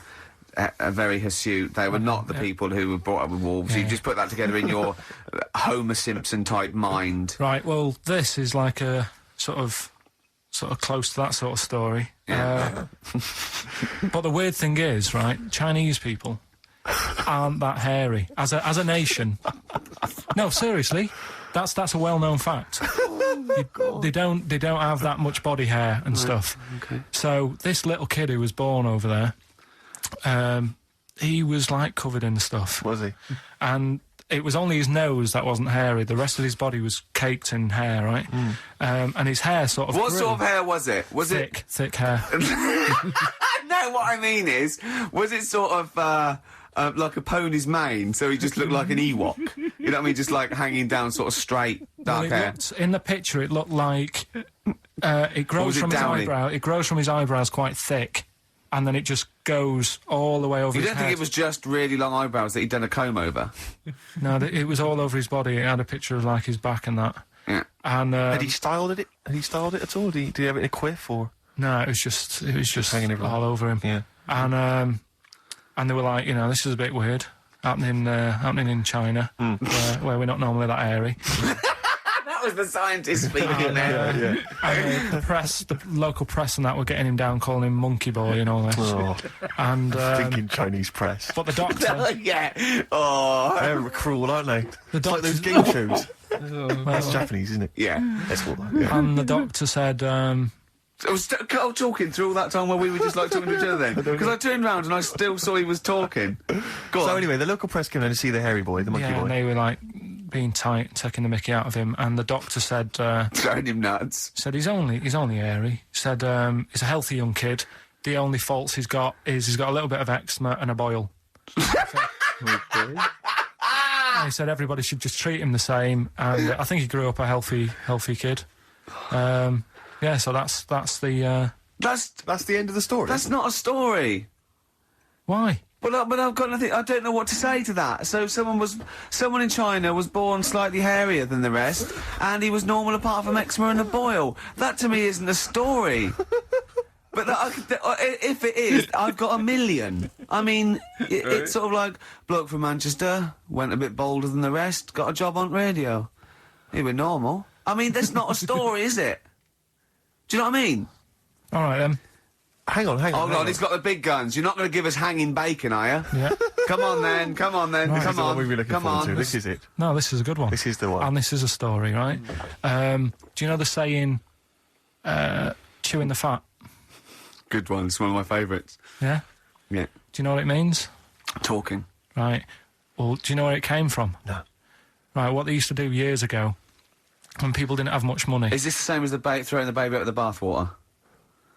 very hirsute. They were not the people who were brought up with wolves. You just put that together in your Homer Simpson type mind. Right, well, this is like a sort of close to that sort of story. Yeah. But the weird thing is, right, Chinese people aren't that hairy as a nation. No, seriously, that's a well-known fact. They don't have that much body hair and stuff. Okay. So this little kid who was born over there, he was like covered in stuff. Was he? And it was only his nose that wasn't hairy. The rest of his body was caked in hair, right? And his hair sort of What grew. sort of hair was it? Was Thick hair. No, what I mean is, was it sort of like a pony's mane, so he just looked like an Ewok? You know what I mean? Just like hanging down, sort of straight, dark Well, hair. in the picture, it looked like it grows was it from his downy? eyebrow. It grows from his eyebrows quite thick, and then it just goes all the way over You his don't head. think it was just really long eyebrows that he'd done a comb over? No, it was all over his body. It had a picture of like his back and that. Yeah. And Had he styled it? Had he styled it at all? Did he have it in a quiff or? no, it was just hanging everywhere. all over him. Yeah. And they were like, you know, this is a bit weird happening in China, where we're not normally that airy. That was the scientist speaking there. And the local press and that were getting him down, calling him monkey boy and all this. Oh, And thinking Chinese press. but the doctor, Yeah. Oh. They're cruel, aren't they? It's like those doctor's- game shows. That's Japanese, isn't it? Yeah. That's all that. Yeah. and the doctor said, I was talking through all that time while we were just like talking to each other then. Because I turned round and I still saw he was talking. Go So on. anyway, the local press came down to see the hairy boy, the monkey yeah, boy. and they were like being tight, taking the mickey out of him. And the doctor said, Throwing him nuts. he's only airy. Said he's a healthy young kid. The only faults he's got is he's got a little bit of eczema and a boil. And he said everybody should just treat him the same, and I think he grew up a healthy kid. Yeah, so that's the That's the end of the story. that's not a story. why. But I've got nothing. I don't know what to say to that. So someone in China was born slightly hairier than the rest, and he was normal apart from eczema and a boil. That to me isn't a story. But if it is, I've got a million. I mean, it's sort of like bloke from Manchester went a bit bolder than the rest, got a job on radio. He was normal. I mean, that's not a story, is it? Do you know what I mean? All right then. Hang on. Oh God, he's got the big guns. You're not going to give us hanging bacon, are you? Yeah. Come on then. Right. This is Come the one on. we've been looking Come forward on. to. This is it. No, this is a good one. This is the one. And this is a story, right? Do you know the saying, chewing the fat? Good one. It's one of my favourites. Yeah? Yeah. Do you know what it means? Talking. Right. Well, do you know where it came from? No. Right, what they used to do years ago, when people didn't have much money. Is this the same as the throwing the baby out of the bathwater?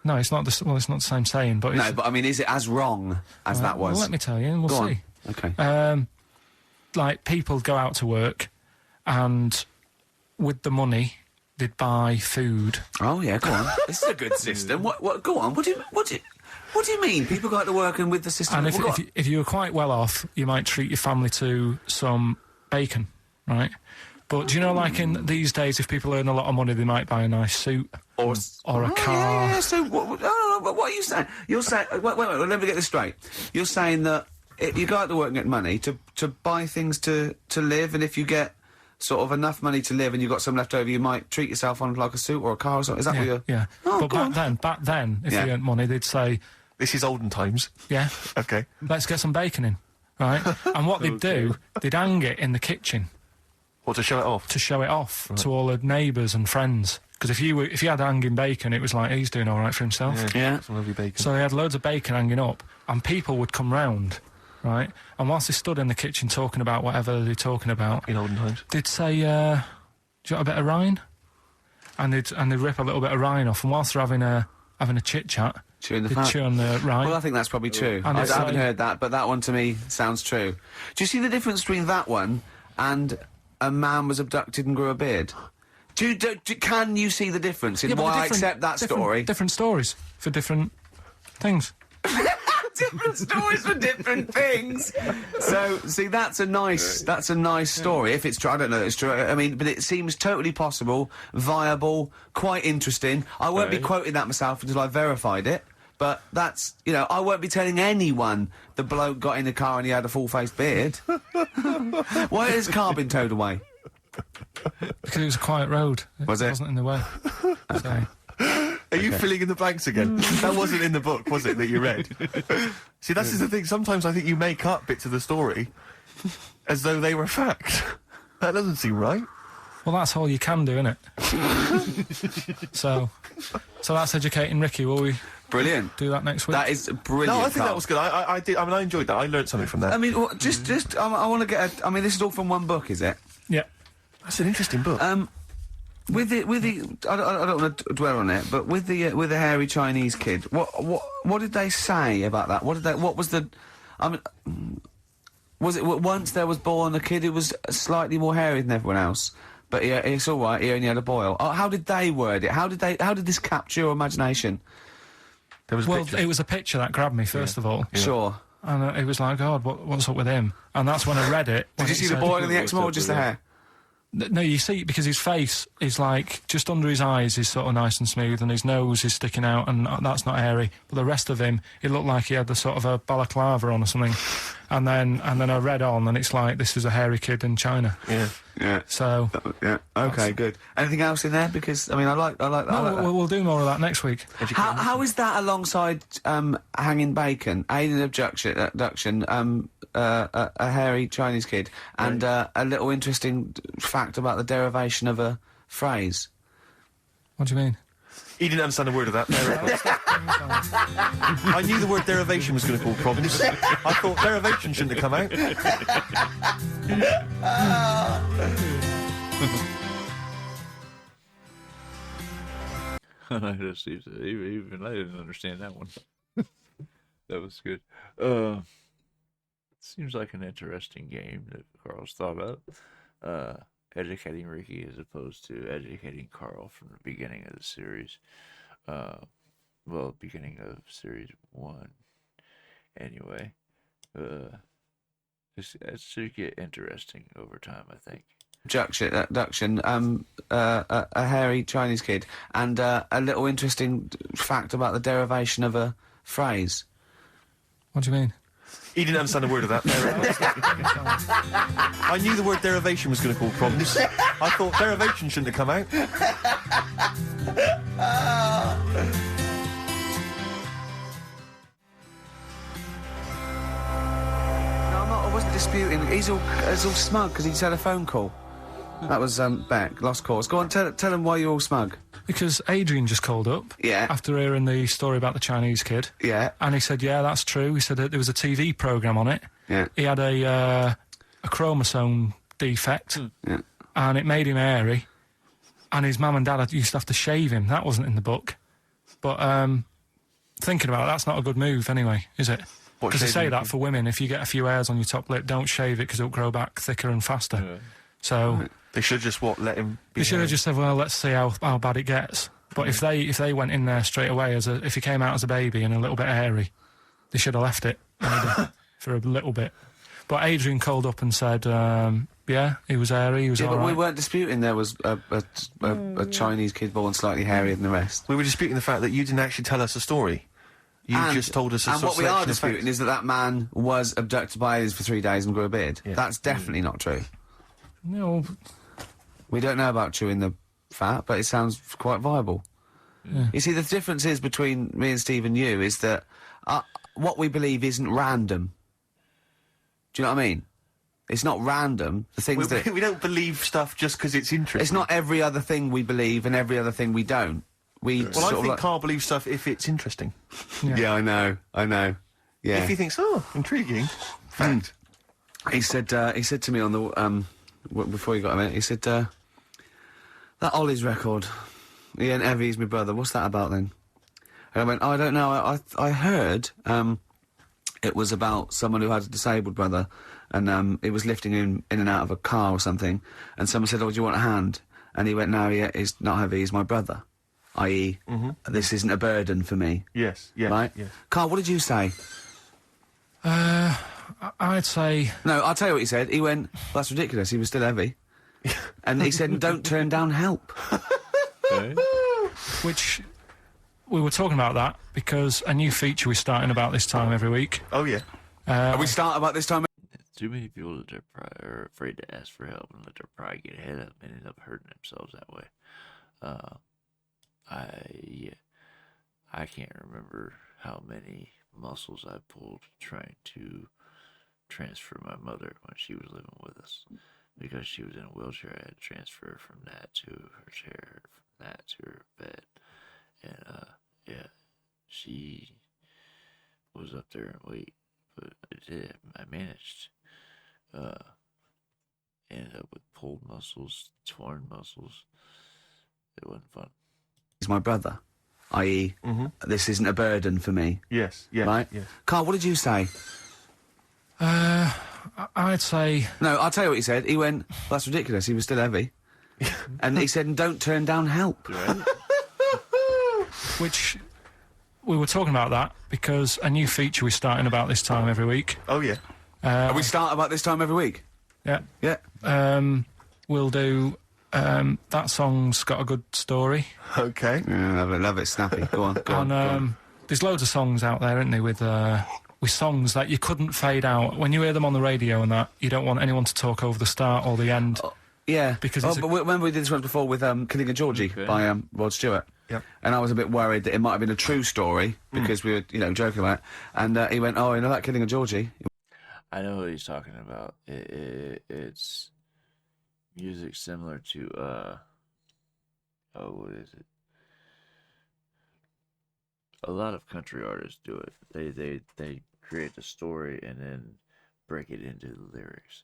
No, it's not the it's not the same saying, but it's, No, but I mean, is it as wrong as that was? Well, let me tell you, and we'll Go see. on. Okay. Like, people go out to work, and with the money, they'd buy food. Oh yeah, go on. This is a good system. What? Go on. What do you mean? People go out to work and with the system. And if you were quite well off, you might treat your family to some bacon, right? But do you know, like in these days, if people earn a lot of money, they might buy a nice suit or a car. Yeah. So what? No, but what are you saying? You're saying. Wait. Let me get this straight. You're saying that you go out to work and get money to buy things to live, and if you get sort of enough money to live and you've got some left over, you might treat yourself on like a suit or a car or something. Is that what you're... Yeah. Oh, but back then, if you earned money, they'd say... This is olden times. Yeah. Okay. Let's get some bacon in, right? And what they'd do, they'd hang it in the kitchen. What, to show it off? To show it off to all the neighbours and friends. Because if you had hanging bacon, it was like, he's doing all right for himself. Yeah. Some lovely bacon. So he had loads of bacon hanging up, and people would come round, right? And whilst they stood in the kitchen talking about whatever they're talking about... In olden times. They'd say, do you want a bit of rind? And they'd rip a little bit of rind off, and whilst they're having a chit-chat... Chewing the they'd fat. chew on the rind. Well, I think that's probably true. And I it's haven't like- heard that, but that one to me sounds true. Do you see the difference between that one and a man was abducted and grew a beard? Can you see the difference in Yeah, but why I different- accept that different- story? Different stories for different things. Different stories for different things. So, see, that's a nice story. If it's true, I don't know if it's true. I mean, but it seems totally possible, viable, quite interesting. I won't be quoting that myself until I verified it. But that's, I won't be telling anyone the bloke got in the car and he had a full-faced beard. Why has his car been towed away? Because it was a quiet road. Was it? Wasn't in the way. So, Are you filling in the blanks again? That wasn't in the book, was it, that you read? See, that's the thing. Sometimes I think you make up bits of the story as though they were fact. That doesn't seem right. well, that's all you can do, innit? so that's educating Ricky. Will we Brilliant. do that next week? That is brilliant. No, I think Carl. that was good. I did. I mean, I enjoyed that. I learned something from that. I mean, I want to get I mean, this is all from one book, is it? Yeah. That's an interesting book. With the, I don't want to dwell on it, but with the hairy Chinese kid, what did they say about that? What was the, I mean, was it once there was born a kid who was slightly more hairy than everyone else, but it's all right, he only had a boil. How did they word it? How did this capture your imagination? There was a picture. It was a picture that grabbed me first of all, Sure. and it was like, God, what's up with him? And that's when I read it. Did you see the boil and the eczema or just the hair? No, you see, because his face is like, just under his eyes is sort of nice and smooth, and his nose is sticking out, and that's not hairy. But the rest of him, it looked like he had the sort of a balaclava on or something. And then I read on, and it's like, this is a hairy kid in China. Yeah. Yeah. So... Yeah. Okay. Good. Anything else in there? Because I mean, I like that. We'll do more of that next week. How is that alongside hanging bacon, alien abduction, a hairy Chinese kid, and a little interesting fact about the derivation of a phrase? What do you mean? He didn't understand a word of that. I knew the word derivation was going to cause problems. I thought derivation shouldn't have come out. Even I didn't understand that one. That was good. Seems like an interesting game that Carl's thought up. Educating Ricky as opposed to educating Carl from the beginning of the series. Beginning of series 1. Anyway, it should get interesting over time, I think. Abduction, a hairy Chinese kid, and a little interesting fact about the derivation of a phrase. What do you mean? He didn't understand a word of that. I knew the word derivation was going to cause problems. I thought derivation shouldn't have come out. I wasn't disputing. He's all smug because he just had a phone call. That was Beck, lost cause. Go on, tell him why you're all smug. Because Adrian just called up. Yeah. After hearing the story about the Chinese kid. Yeah. And he said, yeah, that's true. He said that there was a TV programme on it. Yeah. He had a chromosome defect. Yeah. And it made him hairy. And his mum and dad used to have to shave him. That wasn't in the book. But thinking about it, that's not a good move anyway, is it? What, Because they say shaving that your- for women, if you get a few hairs on your top lip, don't shave it because it'll grow back thicker and faster. Yeah. So They should just let him. they should have just said, well, let's see how bad it gets. But if they went in there straight away if he came out as a baby and a little bit hairy, they should have left it maybe for a little bit. But Adrian called up and said, yeah, he was hairy, he was Yeah, all but we right. weren't disputing there was a Chinese kid born slightly hairier than the rest. We were disputing the fact that you didn't actually tell us a story. You just told us a And sort what of we are selection of disputing facts. is that man was abducted by aliens for 3 days and grew a beard. Yeah. That's definitely not true. No, We don't know about chewing the fat, but it sounds quite viable. Yeah. You see, the difference is between me and Steve and you is that what we believe isn't random. Do you know what I mean? It's not random. The things that... We don't believe stuff just because it's interesting. It's not every other thing we believe and every other thing we don't. We Well, sort I of think like- Carl believes stuff if it's interesting. Yeah, I know. Yeah. If he thinks, oh, intriguing, fact. He said to me on the before he got a minute, he said that Ollie's record, he ain't ever he's my brother. What's that about then? And I went, I don't know. I heard it was about someone who had a disabled brother, and it was lifting him in and out of a car or something. And someone said, "Oh, do you want a hand?" And he went, "No, he's not heavy. He's my brother." I.e., this isn't a burden for me. Yes, yes, Right? yes. Carl, what did you say? I'd say... No, I'll tell you what he said. He went, "That's ridiculous. He was still heavy." And he said, "Don't turn down help." Which... We were talking about that because a new feature we're starting about this time every week. Oh, yeah. Are we start about this time? Too many people that are afraid to ask for help and let their pride get ahead of them and end up hurting themselves that way. I can't remember how many muscles I pulled trying to transfer my mother when she was living with us. Because she was in a wheelchair, I had to transfer her from that to her chair, from that to her bed. And, yeah, she was up there and wait, but I managed. Ended up with pulled muscles, torn muscles. It wasn't fun. He's my brother. I.e., this isn't a burden for me. Yes, yes, Right? yes. Carl, what did you say? I'd say... No, I'll tell you what he said. He went, "That's ridiculous. He was still heavy." And he said, "Don't turn down help." Right? Which... We were talking about that because a new feature we're starting about this time every week. Oh, yeah. Are we start about this time every week? Yeah. Yeah. We'll do... that song's got a good story. Okay. Yeah, love it, snappy. Go on, go on. And there's loads of songs out there, isn't there, with songs that you couldn't fade out. When you hear them on the radio and that, you don't want anyone to talk over the start or the end. Yeah, because oh, it's a- but remember we did this one before with Killing a Georgie Okay. by Rod Stewart. Yep. And I was a bit worried that it might have been a true story because we were, joking about it. And he went, "Oh, you know that Killing a Georgie?" I know what he's talking about. It's music similar to, what is it? A lot of country artists do it. They create the story and then break it into the lyrics.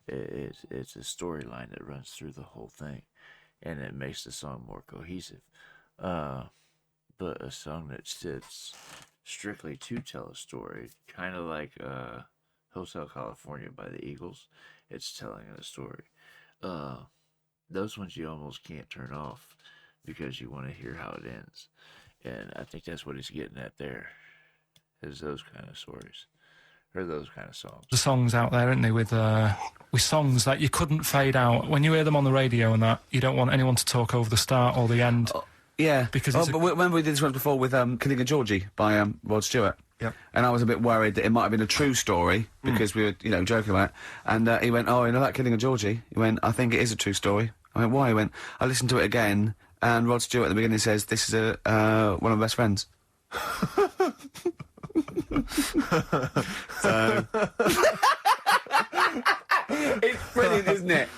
It's a storyline that runs through the whole thing, and it makes the song more cohesive. But a song that sits strictly to tell a story, kind of like Hotel California by the Eagles, it's telling a story. Those ones you almost can't turn off because you want to hear how it ends. And I think that's what he's getting at there, is those kind of stories, or those kind of songs. The songs out there, aren't they, with songs that you couldn't fade out. When you hear them on the radio and that, you don't want anyone to talk over the start or the end. Yeah, Because oh, it's a- but remember we did this one before with Killing a Georgie by Rod Stewart. Yep. And I was a bit worried that it might have been a true story because we were, joking about it. And he went, "Oh, you know that Killing a Georgie?" He went, "I think it is a true story." I went, "Why?" He went, "I listened to it again, and Rod Stewart at the beginning says this is one of my best friends." So it's brilliant, isn't it?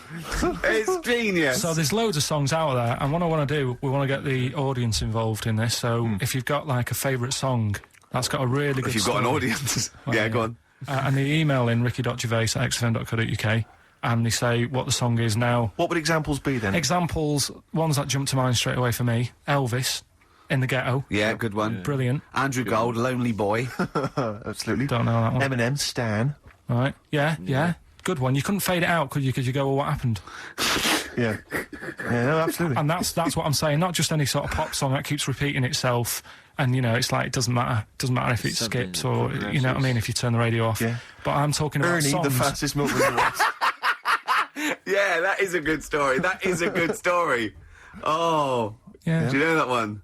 It's genius. So there's loads of songs out there, and what I want to do, we want to get the audience involved in this. So if you've got like a favourite song that's got a really good if you've got an story, audience, Well, yeah, go on. and they email in ricky.gervais@xfm.co.uk, and they say what the song is now. What would examples be then? Examples, ones that jump to mind straight away for me: Elvis, In the Ghetto. Yeah, good one. Brilliant. Andrew Gold, Lonely Boy. Absolutely. Don't know that one. Eminem, Stan. Right. Yeah. Good one. You couldn't fade it out, could you? Because you go, well, what happened? Yeah. Yeah, no, absolutely. And that's what I'm saying. Not just any sort of pop song that keeps repeating itself. And, you know, it's like, it doesn't matter. It doesn't matter if it Something skips or, you know what I mean, if you turn the radio off. Yeah. But I'm talking about Ernie, songs. the fastest milkman in the world. Yeah, that is a good story. That is a good story. Oh. Yeah. Do you know that one?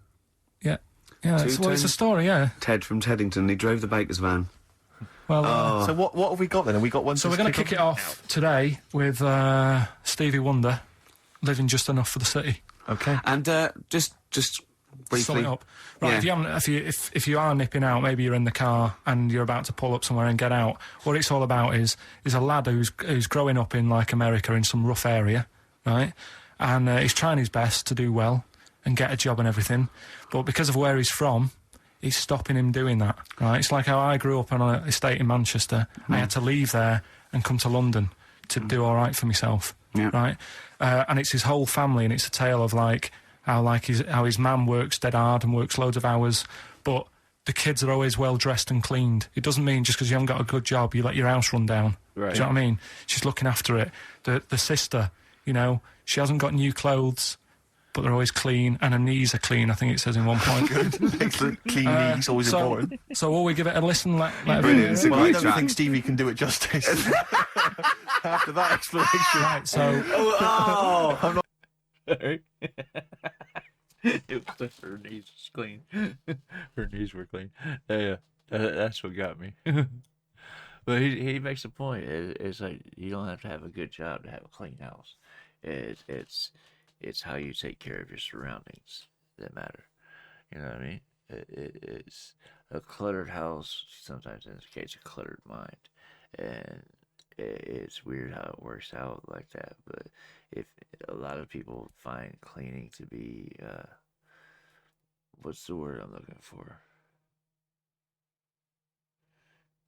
Yeah. Yeah, it's a story, yeah. Ted from Teddington, he drove the baker's van. Well, So what have we got then? Have we got one? so we're going to kick it off today with Stevie Wonder, Living Just Enough for the City. Okay. And just briefly. Sum it up. Right, Yeah. if you are nipping out, maybe you're in the car and you're about to pull up somewhere and get out, what it's all about is a lad who's growing up in, like, America in some rough area, right? And he's trying his best to do well and get a job and everything, but because of where he's from, it's stopping him doing that, right? It's like how I grew up on an estate in Manchester. I had to leave there and come to London to do all right for myself, right? And it's his whole family, and it's a tale of, like, how his mum works dead hard and works loads of hours, but the kids are always well dressed and cleaned. It doesn't mean just because you haven't got a good job, you let your house run down. Right. Do you know what I mean? She's looking after it. The sister, you know, she hasn't got new clothes, but they're always clean, and her knees are clean, I think it says in one point. Excellent. Clean knees, always important. So will we give it a listen? Brilliant. It's a Well, I great don't track. think Stevie can do it justice. After that explanation. Right, so... It was just her knees was clean. Her knees were clean. Yeah, that's what got me. But he makes a point. It's like you don't have to have a good job to have a clean house. It's how you take care of your surroundings that matter. You know what I mean? It's a cluttered house sometimes indicates a cluttered mind, and it's weird how it works out like that. But if a lot of people find cleaning to be what's the word I'm looking for?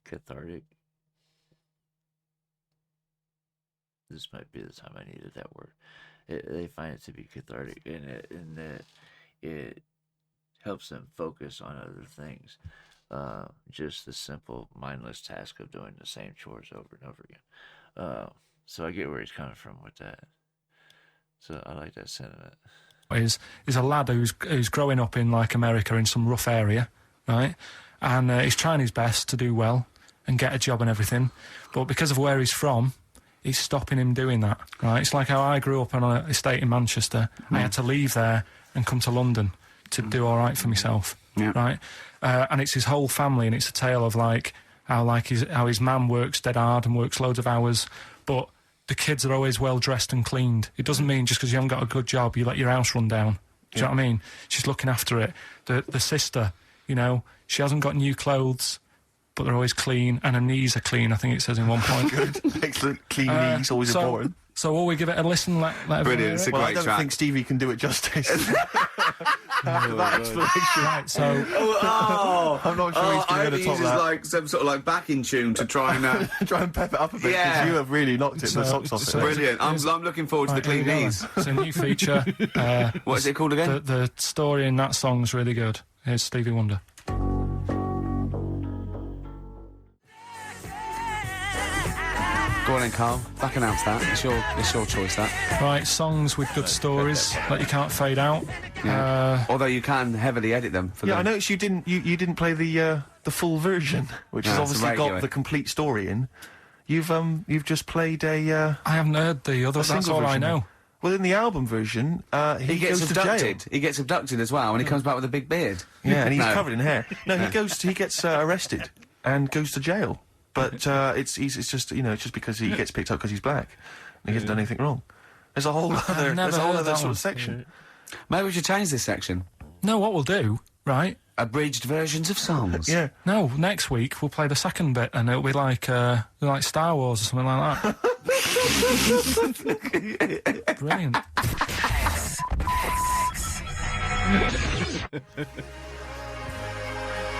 Cathartic. This might be the time I needed that word. They find it to be cathartic, and that it helps them focus on other things. Just the simple, mindless task of doing the same chores over and over again. So I get where he's coming from with that. So I like that sentiment. Is a lad who's growing up in, like, America in some rough area, right? And he's trying his best to do well and get a job and everything, but because of where he's from, it's stopping him doing that, right? It's like how I grew up on an estate in Manchester. I had to leave there and come to London to do all right for myself, right? And it's his whole family, and it's a tale of, like, how his mum works dead hard and works loads of hours, but the kids are always well dressed and cleaned. It doesn't mean just because you haven't got a good job, you let your house run down. Do you know what I mean? She's looking after it. The sister, you know, she hasn't got new clothes, but they're always clean, and her knees are clean, I think it says in one point. Excellent. Clean knees, always important. So will we give it a listen? Brilliant. It's a Well, I great don't track. think Stevie can do it justice. After that explanation. Right, so... I'm not sure he's I going hope to he top uses that. like some sort of like backing tune to try and. Try and pep it up a bit, because Yeah. you have really knocked it the socks off it. Brilliant. I'm looking forward to the Right, clean here we go knees. then. It's a new feature. What is it called again? The story in that song's really good. Here's Stevie Wonder. Go on then, Carl. Back announce that. It's your choice, that. Right, songs with good stories that you can't fade out. Yeah. Although you can heavily edit them for Yeah, I them. noticed you didn't play the full version, which has No, it's a obviously radio. got the complete story in. You've just played a I haven't heard the other. That's single all I version. know. Well, in the album version, He gets goes to jail. abducted. He gets abducted as well, and he comes back with a big beard. Yeah, and he's No. covered in hair. No, he gets arrested and goes to jail. But it's just it's just because he gets picked up because he's black and he hasn't done anything wrong. There's a whole other never heard that sort one. of section. Maybe we should change this section. No, what we'll do, right? Abridged versions of songs. Yeah. No, next week we'll play the second bit, and it'll be like Star Wars or something like that. Brilliant.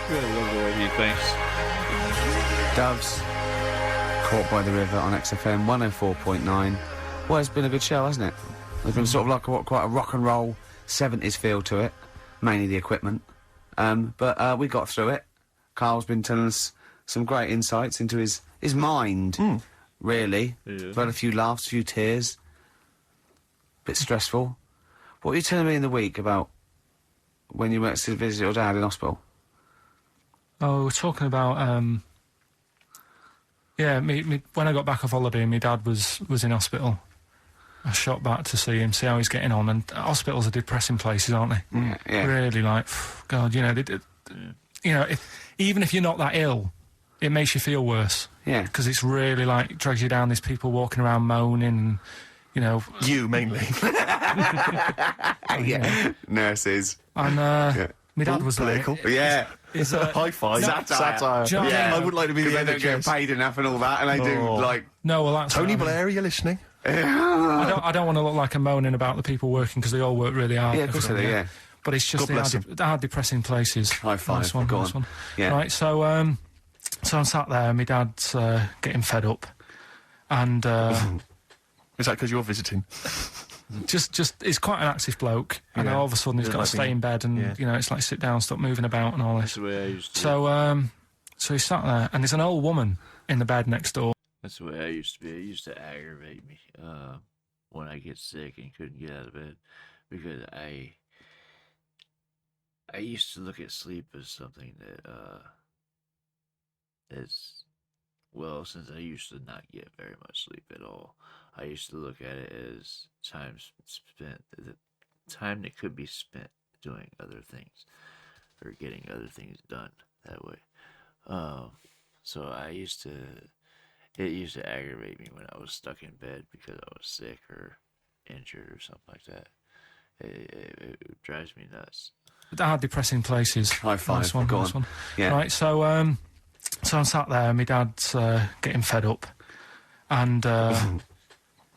I love the way he thinks. Doves. Caught by the River on XFM 104.9. Well, it's been a good show, hasn't it? There's been sort of like quite a rock and roll 70s feel to it. mainly the equipment. But we got through it. Carl's been telling us some great insights into his mind, really. Yeah. We've had a few laughs, a few tears. Bit stressful. What were you telling me in the week about when you went to visit your dad in hospital? Oh, we're talking about, when I got back off holiday, my dad was in hospital. I shot back to see him, see how he's getting on, and hospitals are depressing places, aren't they? Yeah. Really, like, God, you know, even if you're not that ill, it makes you feel worse. Yeah. Because it's really, like, drags you down, there's people walking around moaning, and, you know... You, mainly. Yeah. Nurses. And, my dad was political. Yeah. Is, High five. Satire. Do you know what I mean? I wouldn't like to be the They don't get NHS. paid enough and all that, and they do, like... No, well, that's... Tony what I mean. Blair, are you listening? I don't want to look like I'm moaning about the people working, because they all work really hard. Yeah, of course they do, everything, yeah. But it's just God bless they are depressing places. High five. Nice one, Go nice on. one. Yeah. Right, so I'm sat there, and my dad's getting fed up, and Is that because you're visiting? just he's quite an active bloke, and Yeah. all of a sudden he's got to stay in bed, and you know, it's like sit down, stop moving about, and all That's this. the way I used to. So he's sat there, and there's an old woman in the bed next door. That's the way I used to be. It used to aggravate me when I get sick and couldn't get out of bed, because I used to look at sleep as something that is, well, since I used to not get very much sleep at all, I used to look at it as time spent, the time that could be spent doing other things or getting other things done that way. So it used to aggravate me when I was stuck in bed because I was sick or injured or something like that. It drives me nuts. They are depressing places. High five. Nice one, Go nice on. one. Yeah. Right, so I'm sat there, and my dad's getting fed up, and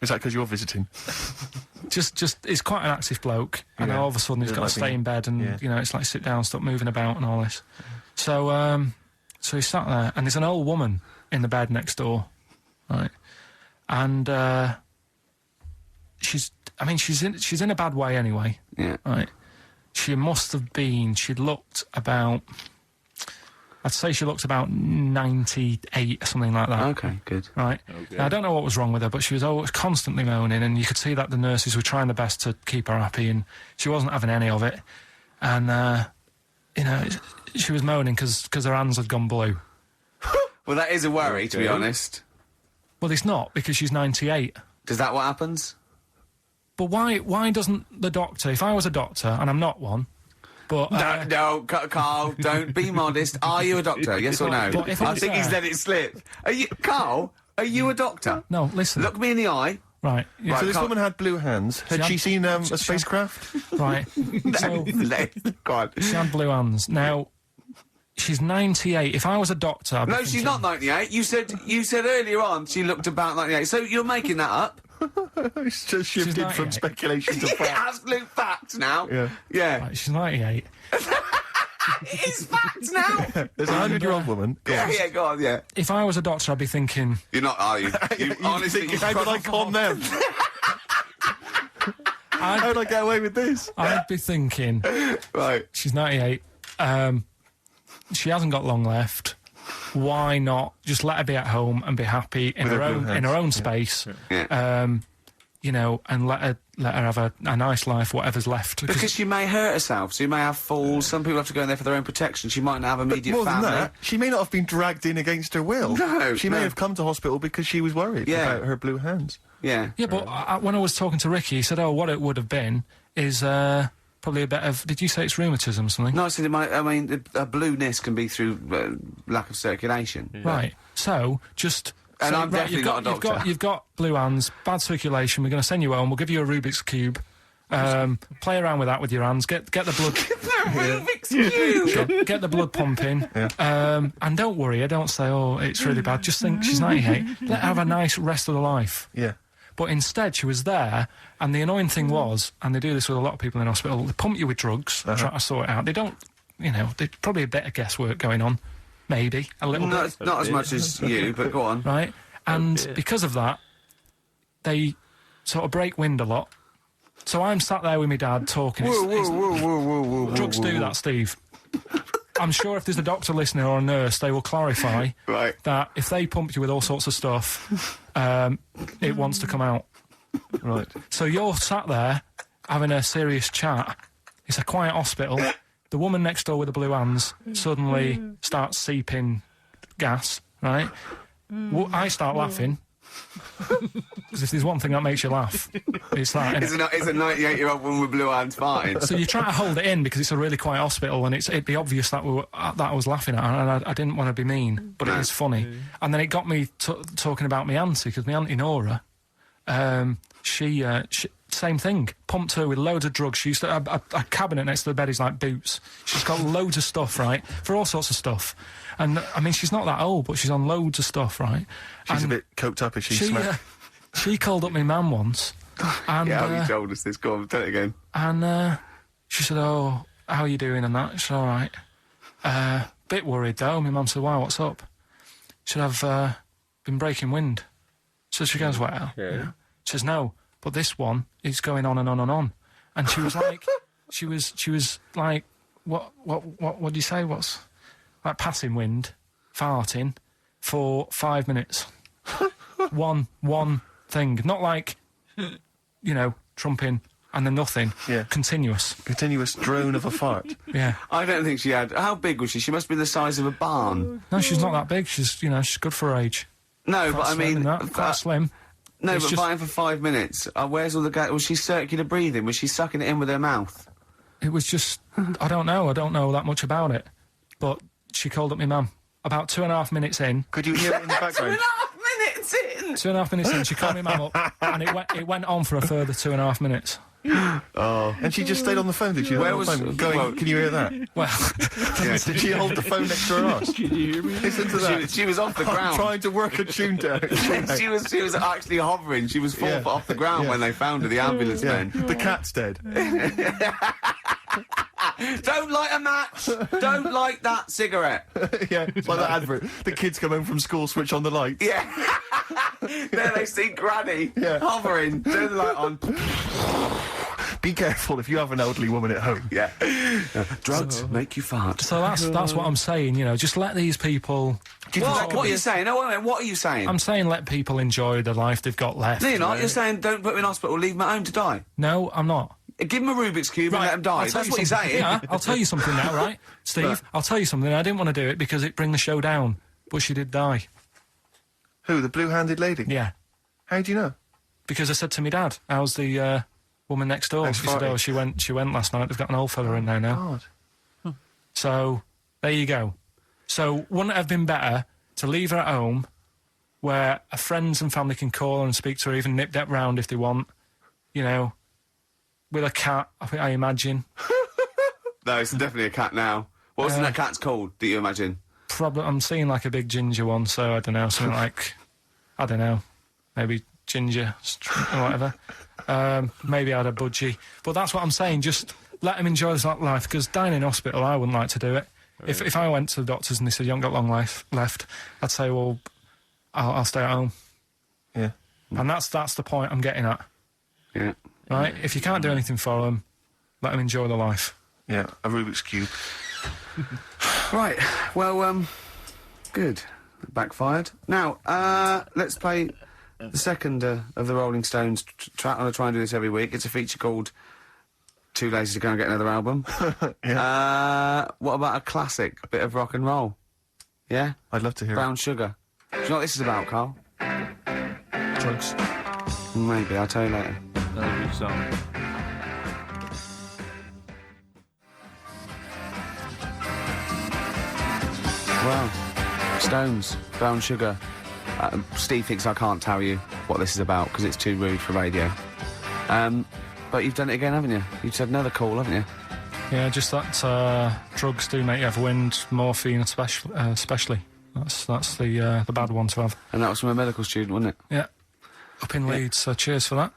Is that because you're visiting? just he's quite an active bloke, and Yeah. all of a sudden he's Doesn't got like to stay in bed, and you know, it's like sit down, stop moving about, and all this. So he's sat there, and there's an old woman in the bed next door, right, and she's in a bad way anyway. Yeah. Right. She must have been, I'd say she looked about 98 or something like that. Okay, good. Right. Okay. Now, I don't know what was wrong with her, but she was always constantly moaning, and you could see that the nurses were trying their best to keep her happy, and she wasn't having any of it. And, you know, she was moaning because her hands had gone blue. Well, that is a worry, to be Okay. honest. Well, it's not, because she's 98. Is that what happens? But why doesn't the doctor, if I was a doctor, and I'm not one, but... No, Carl, don't be modest. Are you a doctor? Yes or no? But if I it's think he's there- let it slip. Carl, are you a doctor? No, listen. Look me in the eye. Right. Yeah, Right. So this Carl- woman had blue hands. Had She she had- seen a spacecraft? right. So... Go on. She had blue hands. Now, she's 98. If I was a doctor... I'd be No, she's thinking- not 98. You said earlier on she looked about 98. So you're making that up. It's just shifted from 98. speculation to fact. Absolute fact now. Yeah. Yeah. Right, she's 98. It is fact now. There's a 100-year-old woman. Yeah, go on, yeah. If I was a doctor, I'd be thinking... You're not, are you? You honestly... How did I con them? How I'd, did I get away with this? I'd be thinking, Right. she's 98. She hasn't got long left. Why not just let her be at home and be happy in With her her blue own hands. in her own space? Yeah. You know, and let her have a nice life, whatever's left. Because she may hurt herself, so you may have falls. Some people have to go in there for their own protection. She might not have immediate More family. than that, she may not have been dragged in against her will. No, She may no. have come to hospital because she was worried Yeah. about her blue hands. Yeah. Yeah, but when I was talking to Ricky, he said, "Oh, what it would have been is probably a bit of." Did you say it's rheumatism or something? No, I said a blueness can be through lack of circulation. Right. So just. And say, I'm definitely not a doctor. You've got blue hands, bad circulation. We're going to send you home. We'll give you a Rubik's cube. Play around with that with your hands. Get the blood. Rubik's Cube! Get the blood pumping. And don't worry. I don't say, "Oh, it's really bad." Just think she's 98. Let her have a nice rest of the life. Yeah. But instead, she was there, and the annoying thing was, and they do this with a lot of people in hospital, they pump you with drugs, try to sort it out. They don't, you know, there's probably a bit of guesswork going on. Maybe. A little bit. Not as much as you, but go on. Right? And bit. because of that, they sort of break wind a lot. So I'm sat there with my dad talking. Drugs do that, Steve. I'm sure if there's a doctor listening or a nurse, they will clarify that if they pump you with all sorts of stuff, it wants to come out. Right. So you're sat there having a serious chat. It's a quiet hospital. The woman next door with the blue hands suddenly starts seeping gas, right? Well, I start laughing. Because if there's one thing that makes you laugh, it's that. It's a 98-year-old woman with blue hands farting. So you try to hold it in because it's a really quiet hospital, and it'd be obvious that that I was laughing at her, and I didn't want to be mean, but it is funny. And then it got me talking about my auntie, because my auntie Nora, she same thing, pumped her with loads of drugs. She used to have a cabinet next to the bed is like boots. She's got loads of stuff, right, for all sorts of stuff. And I mean, she's not that old, but she's on loads of stuff, right? She's a bit coked up, is she? She called up my mum once. And, yeah, you told us this. Go on, tell it again. And she said, "Oh, how are you doing?" And that. She said, "All right." Bit worried though. My mum said, "Why? What's up?" She said, "I've been breaking wind." So she goes, "Well," yeah. She says, "No, but this one is going on and on and on." And she was like, she was like, what do you say? What's like passing wind, farting for 5 minutes. one thing, not like, you know, trumping and then nothing. Yeah. Continuous Drone of a fart. Yeah. I don't think she had. How big was she? She must be the size of a barn. No, she's not that big. She's good for her age. No, Quite but I slim mean, and that, quite slim. No, It's but just- fighting for 5 minutes. Where's all the gas? Was she circular breathing? Was she sucking it in with her mouth? It was just, I don't know that much about it. But she called up my mum about 2.5 minutes in. Could you hear it in the background? 2.5 minutes in. 2.5 minutes in, she called my mum up, and it went on for a further 2.5 minutes. Oh. And she just stayed on the phone, did she? Where On the was- phone, going, well- can you hear that? Well, Did she hold the phone next to her arse? Can you hear me? Listen to that. She was off the I'm ground. trying to work a tune down. she was actually hovering. She was 4 Yeah. foot off the ground Yeah. when they found her, the ambulance men. The cat's dead. Don't light a match! Don't light that cigarette! Yeah, it's like that advert. The kids come home from school, switch on the lights. Yeah. There they see Granny Yeah. hovering. Turn the light on. Be careful if you have an elderly woman at home. Yeah. Drugs make you fart. so that's what I'm saying, you know, just let these people... What are you saying? No, wait a minute. What are you saying? I'm saying let people enjoy the life they've got left. No, you're not. You're saying don't put them in hospital, leave them at home to die. No, I'm not. Give them a Rubik's Cube and let them die. I'll tell That's what you're something. saying. Yeah, I'll tell you something now, right? Steve, I'll tell you something. I didn't want to do it because it'd bring the show down, but she did die. Who, the blue-handed lady? Yeah. How do you know? Because I said to my dad, how's the woman next door? Next She said, party. oh, she went last night. They've got an old fella in there now. God. So, there you go. So, wouldn't it have been better to leave her at home where her friends and family can call her and speak to her, even nip that round if they want, you know, with a cat, I imagine. No, it's definitely a cat now. What was that cat's called, do you imagine? Probably, I'm seeing like a big ginger one, so I don't know, something like, I don't know, maybe ginger or whatever. Maybe I had a budgie. But that's what I'm saying, just let them enjoy that life, because dying in hospital, I wouldn't like to do it. Right. If I went to the doctors and they said, you haven't got long life left, I'd say, well, I'll stay at home. Yeah. And that's the point I'm getting at. Yeah. Right? If you can't do anything for them, let them enjoy the life. Yeah, a Rubik's Cube. Right. Well, good. Backfired. Now, let's play the second of the Rolling Stones track. I try and do this every week. It's a feature called Too Lazy to Go and Get Another Album. Yeah. What about a classic, a bit of rock and roll? Yeah? I'd love to hear Brown Sugar. Do you know what this is about, Carl? Drugs. Maybe, I'll tell you later. Another good song. Well, Stones, Brown Sugar. Steve thinks I can't tell you what this is about because it's too rude for radio. But you've done it again, haven't you? You've said another call, haven't you? Yeah, just that drugs do make you have wind, morphine especially. That's the bad one to have. And that was from a medical student, wasn't it? Yeah. Up in Leeds, so cheers for that.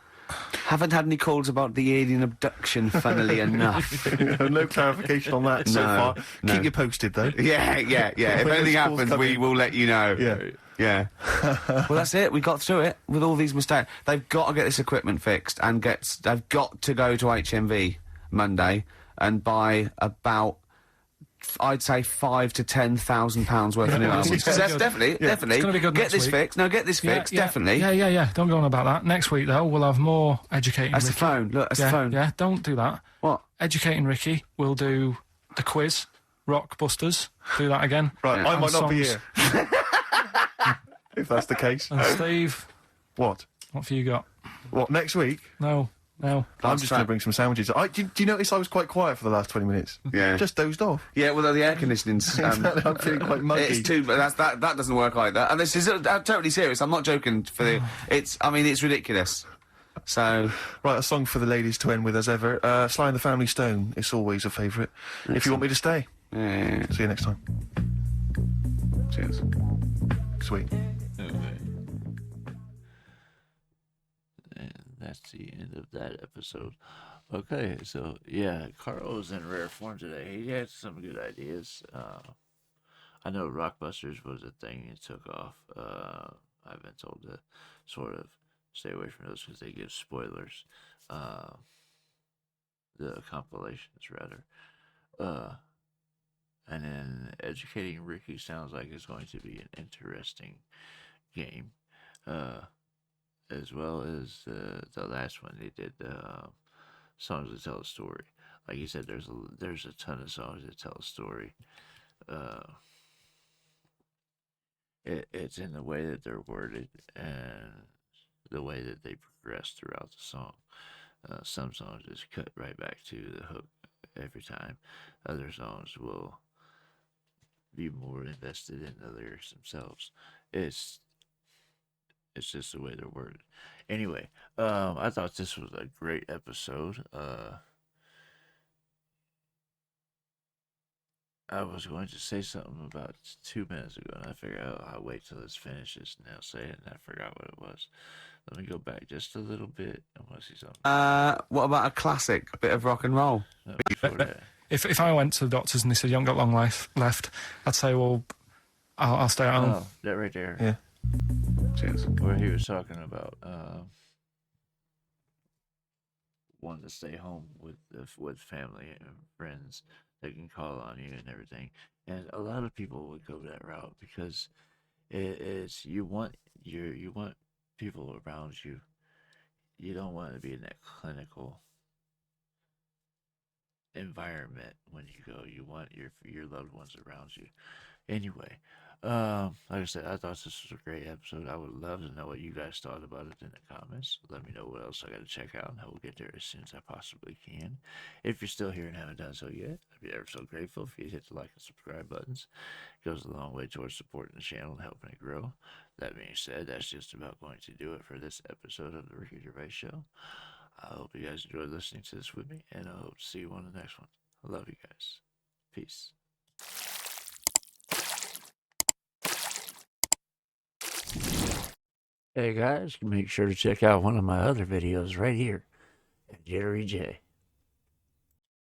Haven't had any calls about the alien abduction, funnily enough. No clarification on that so No, far. no. Keep you posted, though. Yeah. If When anything those calls happens, come we in. will let you know. Yeah. Yeah. Well, that's it. We got through it with all these mistakes. They've got to get this equipment fixed and they've got to go to HMV Monday and buy about, I'd say, £5,000 to £10,000 worth of new albums. it's gonna be good. Definitely. It's gonna be good Get next this week. fixed. No, get this fixed. Definitely. Yeah. Don't go on about that. Next week, though, we'll have more Educating That's the Ricky. phone. Look, that's the phone. Yeah, don't do that. What? Educating Ricky. We'll do the quiz. Rockbusters. Do that again. Right, I And might not be songs. here. If that's the case. And Steve, What? what have you got? What, next week? No. I'm just going to bring some sandwiches. Do you notice I was quite quiet for the last 20 minutes? Yeah. Just dozed off. Yeah, well, the air conditioning's... Exactly, I'm feeling quite muggy. It's too... That doesn't work either. And this is I'm totally serious. I'm not joking. It's ridiculous. So... Right, a song for the ladies to end with as ever. Sly and the Family Stone. It's always a favourite. If you want me to stay. Yeah. See you next time. Cheers. Sweet. Okay. And that's the end of that episode. Okay, so yeah, Carl was in rare form today. He had some good ideas. I know Rockbusters was a thing he took off. I've been told to sort of stay away from those because they give spoilers. The compilations, rather. And then Educating Ricky sounds like it's going to be an interesting game. As well as the last one they did, songs that tell a story. Like you said, there's a ton of songs that tell a story. It's in the way that they're worded and the way that they progress throughout the song. Some songs just cut right back to the hook every time. Other songs will be more invested in the lyrics themselves. It's just the way they're worded. Anyway, I thought this was a great episode. I was going to say something about 2 minutes ago, and I figured I'll wait till it's finished and I'll say it, and I forgot what it was. Let me go back just a little bit. I want to see something. What about a classic bit of rock and roll? Before that. If I went to the doctors and they said you haven't got long life left, I'd say, well, I'll stay at home. Oh, that right there. Yeah. Cheers. Where he was talking about wanting to stay home with family and friends that can call on you and everything. And a lot of people would go that route because it's you want people around you. You don't want to be in that clinical environment when you go. You want your loved ones around you. Anyway, like I said, I thought this was a great episode. I would love to know what you guys thought about it in the comments. Let me know what else I got to check out, and I will get there as soon as I possibly can. If you're still here and haven't done so yet, I'd be ever so grateful if you hit the like and subscribe buttons. It goes a long way towards supporting the channel and helping it grow. That being said, that's just about going to do it for this episode of the Ricky Gervais Show. I hope you guys enjoyed listening to this with me, and I hope to see you on the next one. I love you guys. Peace. Hey guys, make sure to check out one of my other videos right here at JitteryJay.